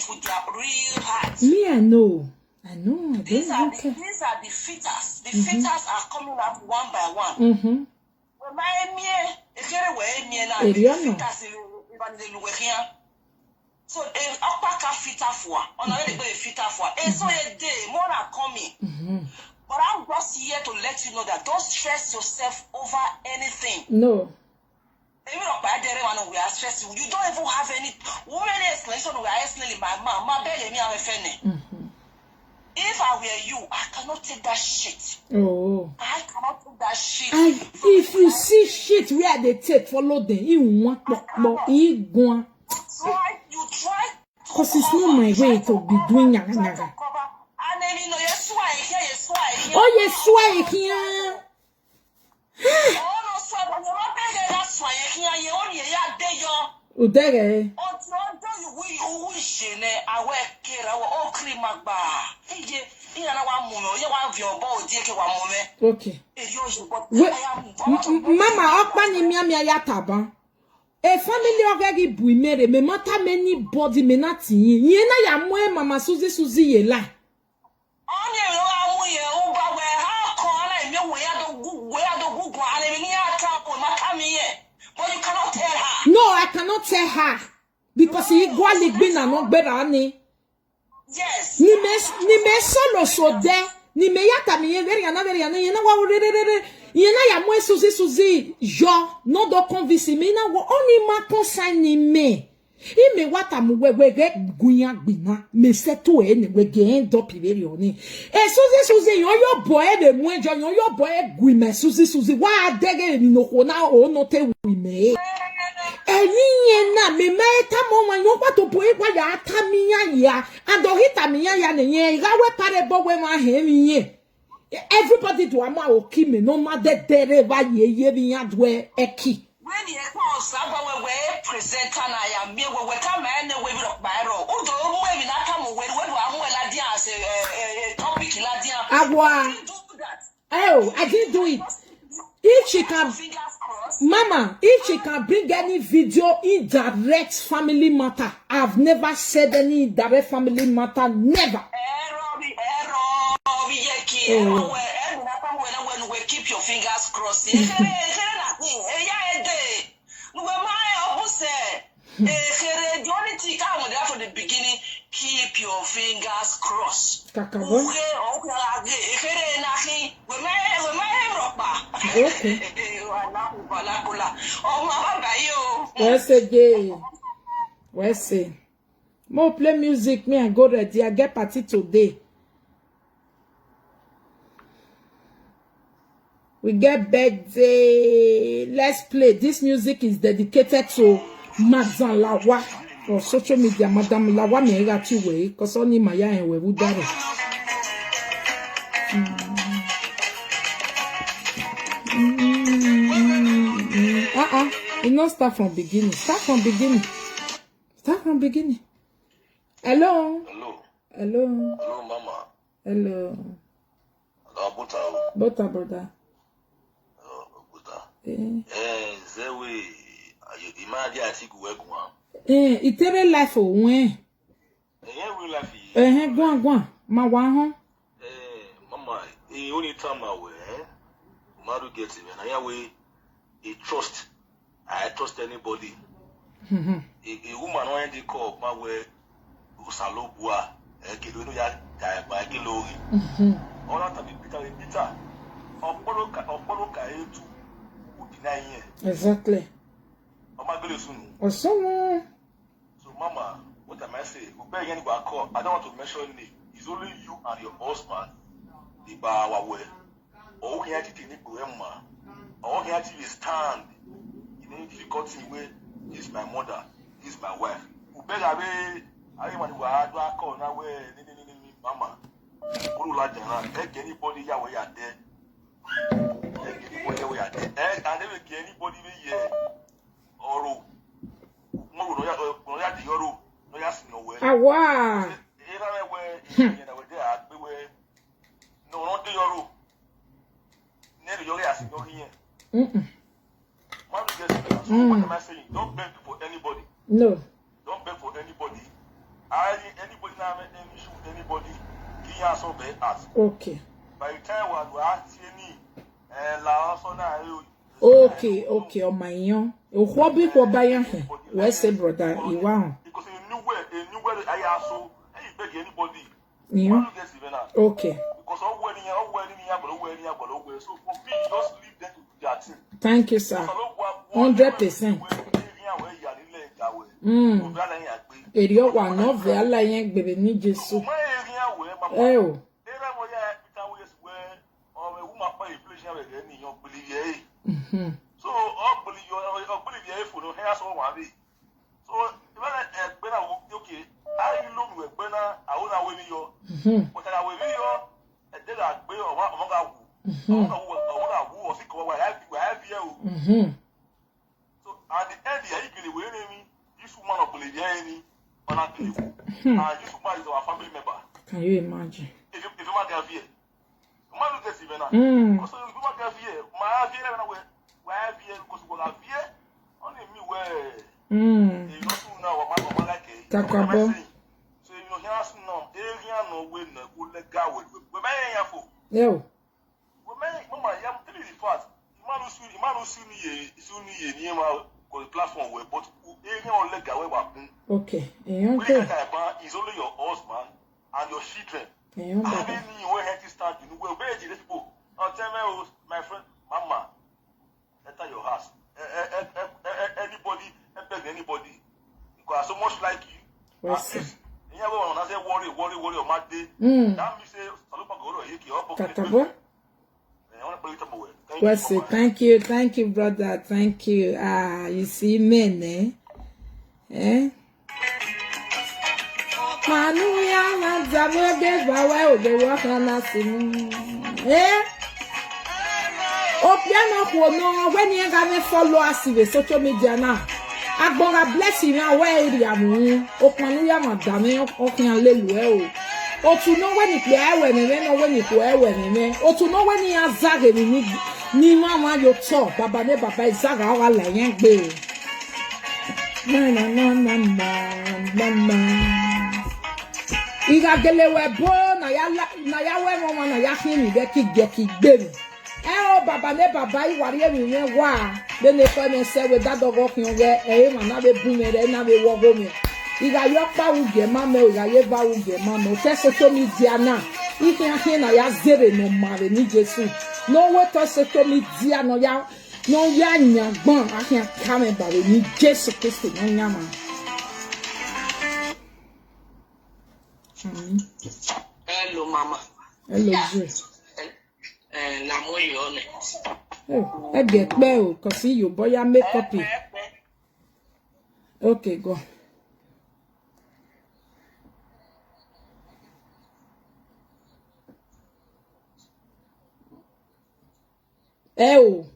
with their real heart. Me, I know. These are the fitters. The fitters are coming up one by one. So upper fitter for another fitter for. And so a day more are coming. But I'm just here to let you know that don't stress yourself over anything. No. Even if we are stressing, you don't even have any woman explanation. We are explaining my mom. My baby, me, I'm a fan. If I were you, I cannot take that shit. Oh. I cannot take that shit. And if you see shit where they take, follow them. You want to go. Try Because it's not my way to be doing yaga. Oh, yes, why here? Udere. Okay. Mama, okpani miamia ya taban. A family already buimere, me mata many body me not yin. Yena ya mwe mama Suzy ye la. No, I cannot tell her. Because he go ligbina no berani. Yes. Ni me solo so de. Ni me yata mi yena yena wa yena ya mwe Suzy jo no do convince me na wo oni ma consign ni me. I me wata mu we gunya gbina me seto e ne we gen do piveri oni. E Suzy yo boy de mwe jo yo boy gui me Suzy wa dege ni no ko na o no te wi me. Eni na me meta mo wan yo kwato boy kwa ya atamiya ya ando hitamiya ya ne ye ga we pare bo we ma he mi ye. Everybody do ama okime no ma de dereva ye bi adwe eki. When you come we presenter na ya me we come na we bi rock byro. Udo mu e bi na come we do amu la dia as topic la dia. Agwa. Oh, I didn't do it. If she can, Mama, if she can bring any video in direct family matter, I've never said any direct family matter, never. We keep your fingers crossed. The only thing I would have from the beginning, keep your fingers crossed. Where's say? More play music, me and go ready. I get party today. We get birthday. Let's play. This music is dedicated to Madame Lawa for social media. Madame Lawa me got you way because only my and we would die. You not start from beginning. Start from beginning. Start from beginning. Hello. Hello. Hello. Hello, Mama. Hello. Hello, Bota, brother. Zewe, imadi atiku wegwa. Itere life o wen. Real life. Gwan. Ma wa ho. Mama, only time awe, Madu gets it. And I way a trust. I trust anybody. A woman when they call my way Usalobua, Kilono ya by Kilori. All that be Peter. Exactly. So, Mama, what am I saying? I don't want to mention it. It's only you and your husband. The bar way. All he had to do all he had to stand in any difficulty way. This is my mother. This is my wife. I want to call now where Mama. Anybody here where you are there. Anybody where you are there. And never get anybody here. Or no, Awa. No, not the Euro. Never your ass in your here. What am I saying? Don't beg for anybody. No. Don't beg for anybody. Anybody now make any issue with anybody. He has so bad as. Okay. By the time we are seeing la so na Okay, on my young. What be for buy where say brother, you want? Because a new way I also beg anybody. Yeah. Okay. Because all wedding, so for me, just leave them to their team. Thank you, sir. 100%. Erio wa no ve ala yen gbere ni Jesu. Oh. So all believe for no hair so one day. So when okay, I But I will be your a day like Bill or Monga who was sick or I have you. So at the end, you can win me. This woman of Boliviani, and this woman is our family member. Can you imagine? If you might have here, man, look at Sivena. Also, you might have here. My idea, where I have here, because we have here, only me where. You don't know what my like it. Takabo. So, you know, here's no, alien no win, good let go with. We're very full. Yo. We're very, Mama, I'm telling you the fact. Imanu Suni, near my platform, but alien on let go with. Okay. Is only your husband and your children. I didn't know where to start. You know, where this book. I'll tell me, my friend, Mama, enter your house. Anybody, because so much like you. At least, you never want to say worry on my day. That means say, Salupa go to Hiki or Takabo. Thank you, brother. Thank you. You see, men, eh? Manuya na zaboge bawe oge waka na sinu. Opiano no when you ga follow us with social media now. Agbonga bless you now where area mu. Opanuya madame okan lelu e o. O to know when it be ewe me no when it ewe me. O to know when you azage ni mama yo to baba ne baba izaga wa la yen gbe. Na. Iga gelewe bo na ya we mama na ya hini de ki gbe mi. O baba ne baba iwari emi yen wa de ne fe me se we that dog kin we ma na be bu me re na be wo go me. Iga yo pa u ge ma me o ga ye ba u ge ma me o fe social media na. Ikin akin na ya zere no mare ni Jesu. No we to social media no ya nyagbon akin ka me ba ni Jesu Kristo no nyama. Hello, Mama. Hello, Jay. La moyone. Oh, I get well, cause see you boy, I make copy. Okay, go. Oh.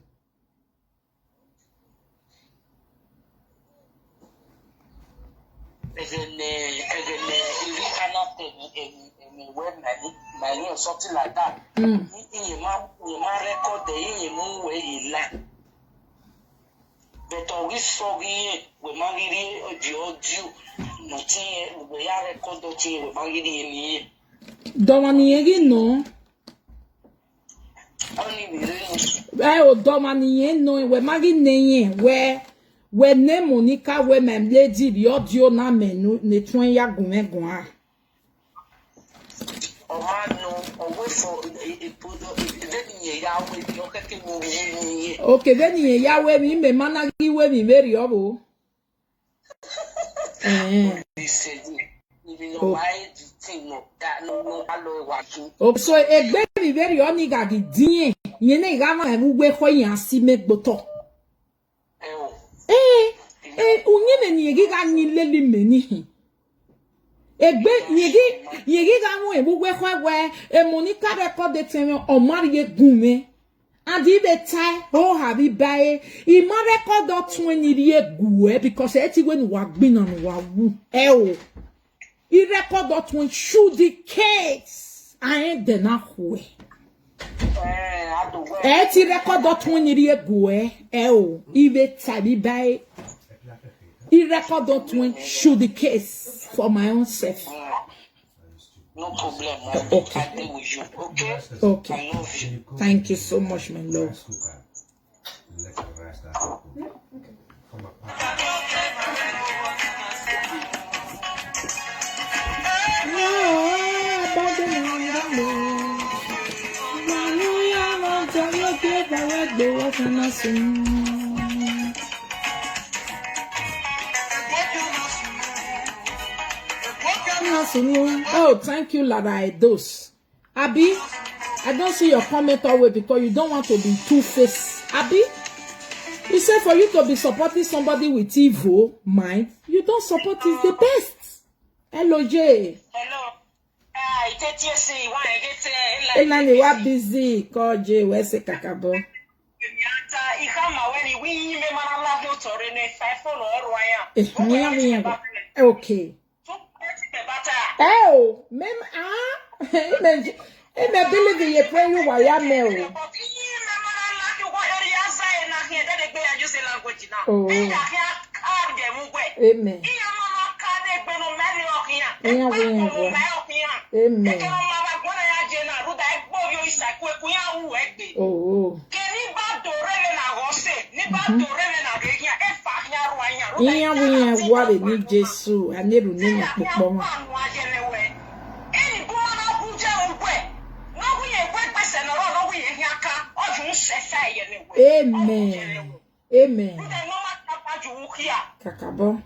Or something like that. You record the where he land. But we saw we married the audio. Nothing we are record we married Domani no. Only Domani no we married where ne Monica we my lady the audio na menu ne twen ya gun Okay, then you Yahweh me managi we me very obo. Oh, so a baby very oniga di din. Yene gama mu we ko yan si me gboto. Unyene ni giga ni leli meni. Egbe yegi ga mu ebugwe kwagwe Monica record the time o mariye gume andi be tai o habi bae I ma record dot 20 rie guwe because eti we ni wa gbina no wa wu o I record dot 20 shoot the case I de na hwe eti record dot 20 rie guwe o I be tai bi bae I record dot 20 shoot the case for my own self. No problem. Okay. I deal with you. Okay? Okay. I love you. Thank you so much, my love. Oh, thank you, Lara Edos. Abi, I don't see your comment always because you don't want to be two-faced. Abi, you said for you to be supporting somebody with evil mind, you don't support is the best. Hello, Jay. Hello. itetie si wa egete ela ni wa busy ko je we se kakabo Nyata ikama weni wi me mana la ho tore ne fefo no oru anya. Okay. Oh, mem me believe you pray you wa ya me o. Oh. Amen. Amen. Oh. Iya we what it need Jesus and never name popo. Amen. Amen. Kakabo.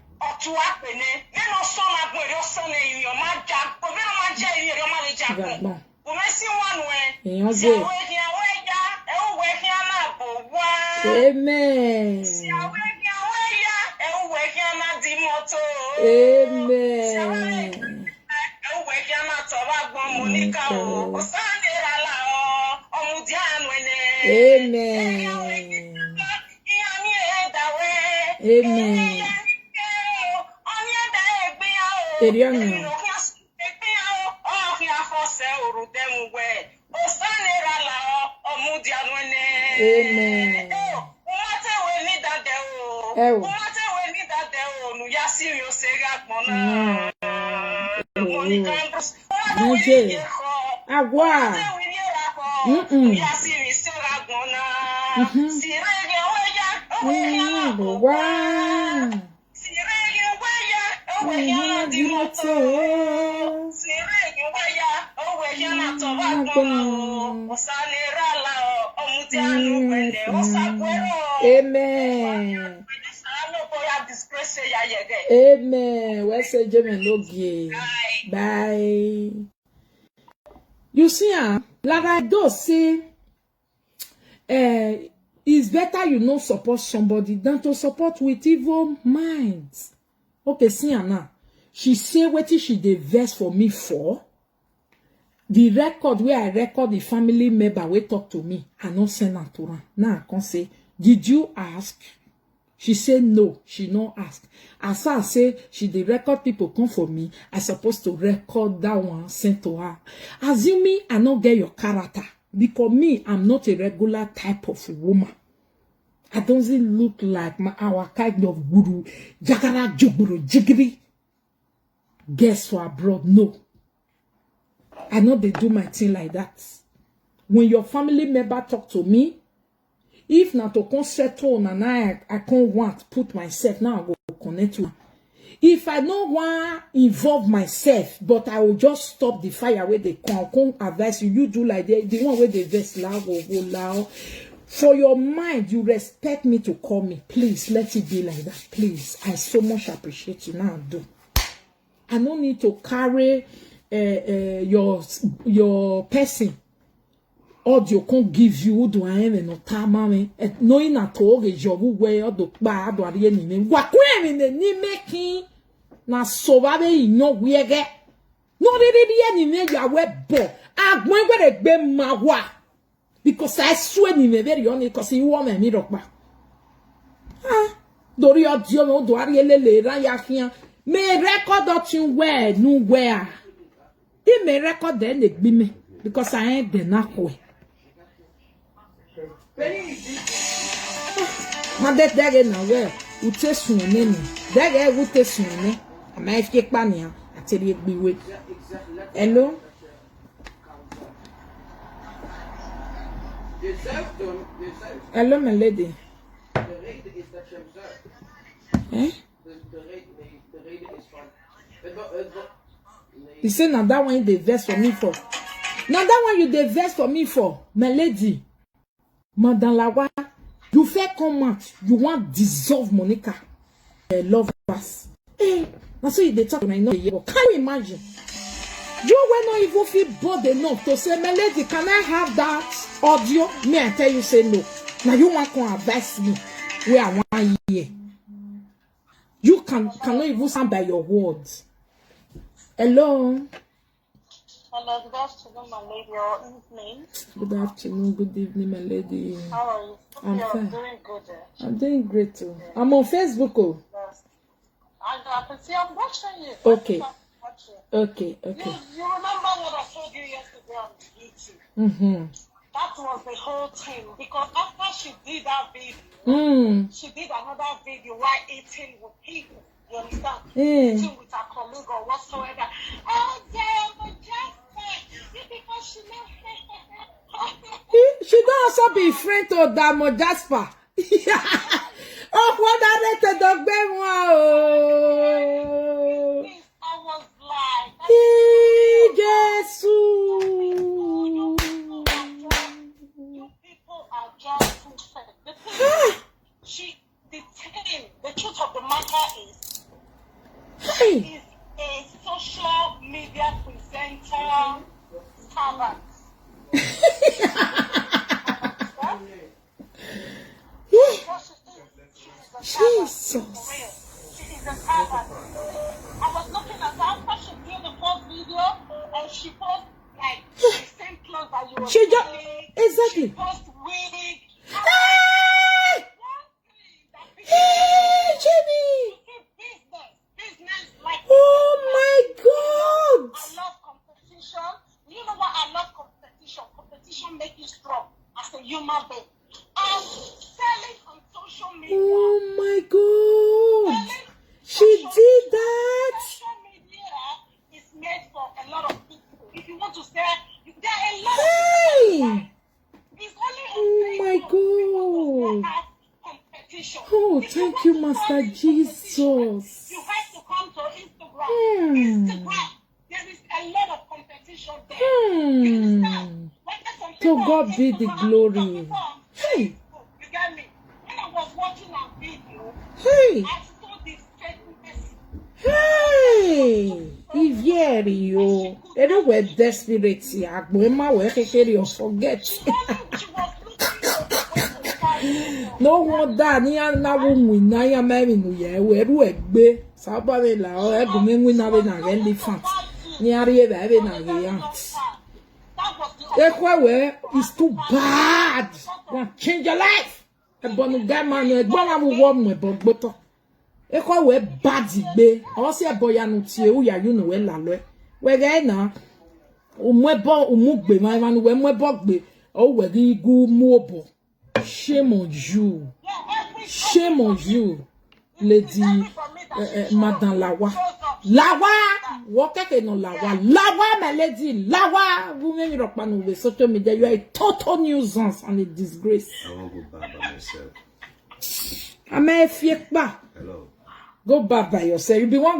Amen. Amen. Where's the German logie? Bye. You see, like I do say, it's better you not support somebody than to support with evil minds. Okay, see now. She say what she dey vex for me for. The record where I record the family member we talk to me, I not send her to her. Now I can say, did you ask? She said no, she no ask. As I say, she the record people come for me. I supposed to record that one sent to her. Assuming I not get your character. Because me, I'm not a regular type of woman. I don't look like our kind of guru. Jagara joguru jigiri. Guess for abroad, no. I know they do my thing like that. When your family member talk to me, if not to come settle and I can't want put myself now, I go connect to. If I don't want involve myself, but I will just stop the fire where they come advise you. You do like the one where they vest loud or go loud. For your mind, you respect me to call me. Please let it be like that. Please, I so much appreciate you. Now I do. I don't need to carry your person. Audio can't give you do I am no time knowing that all the job where the bad or the enemy. What when the knee making na so bad in no we get no the enemy ya web bo. I went where a bem mawa because I swear me very only because you want me rock back. Ah, Dori audio no do ariele ya here. Me record that you wear nowhere. He may record then they be me because I ain't the knack way. Mande dege na we ute sunne ni dege ute sunne ama ifike pa ni ateri egbiwe. Hello hello my lady. You say now that one you dey vex for me for. Now that one you dey vex for me for, my lady. Madame Lawa, you fair comment, you want dissolve Monica. Love us. Hey, that's why they talk when I know you. Can you imagine? You will not even feel bored enough to say, my lady, can I have that audio? Me, I tell you, say no. Now you want to advise me where I want here. You cannot even stand by your words. Hello? Hello, good afternoon, my lady, or evening. Good afternoon, good evening, my lady. How are you? I'm You're fine. doing good. I'm doing great too. I'm on Facebook. Oh. Yes. I can see I'm watching you. Okay. I'm watching. Okay. You remember what I told you yesterday on YouTube? Mm-hmm. That was the whole thing. Because after she did that video, she did another video while eating with people. You understand? Eating with her colleague or whatsoever. Oh, damn, just you people should know. She don't also be friend to Damo Jasper. Oh, what are they to dog I was like, you people are just too fake. The truth of the matter is, she is a social media presenter servant. Jesus. She is a servant. I was looking at her after she did the first video, and she posted like the same clothes that you were selling. Exactly. She posted wig. Jimmy. Business like. Oh my God. I love competition. You know what? I love competition. Competition makes you strong as a human being. And selling on social media. Oh my God. She did that. Social media is made for a lot of people. If you want to sell, there are a lot of people. It's only on Facebook people have competition. Oh, thank you, Master Jesus. You have to come to Instagram. Instagram, there is a lot of competition there. You understand? To God be the glory. Hey. You get me? When I was watching that video, Hey. I saw this fakeness. Hey. Ivierio. They were desperate. Agwema we kekere or forget. She was looking No wonder ni na wo na ya meri no ye we ru egbe. Sabare la o egume nwi na be na elephant. Ni ari e be na giant. Ekwewe is too bad. Want change your life. Ebonu gama no egbona wo wo mu ebogboto. Ekwewe bad igbe. O se eboya nu tie u ya you no we la lo. We ga na umwebo umugbe ma ma no we mwebo gbe. O we gi gu mu obo. Shame on you. Shame on you, lady Madam Lawa. Lawa! Wokeke no Lawa. Lawa, my lady. Lawa! Women in Rockman with social media. You are a total nuisance and a disgrace. I won't go back by myself. I'm a fake ba. Hello. Go back by yourself. You be one.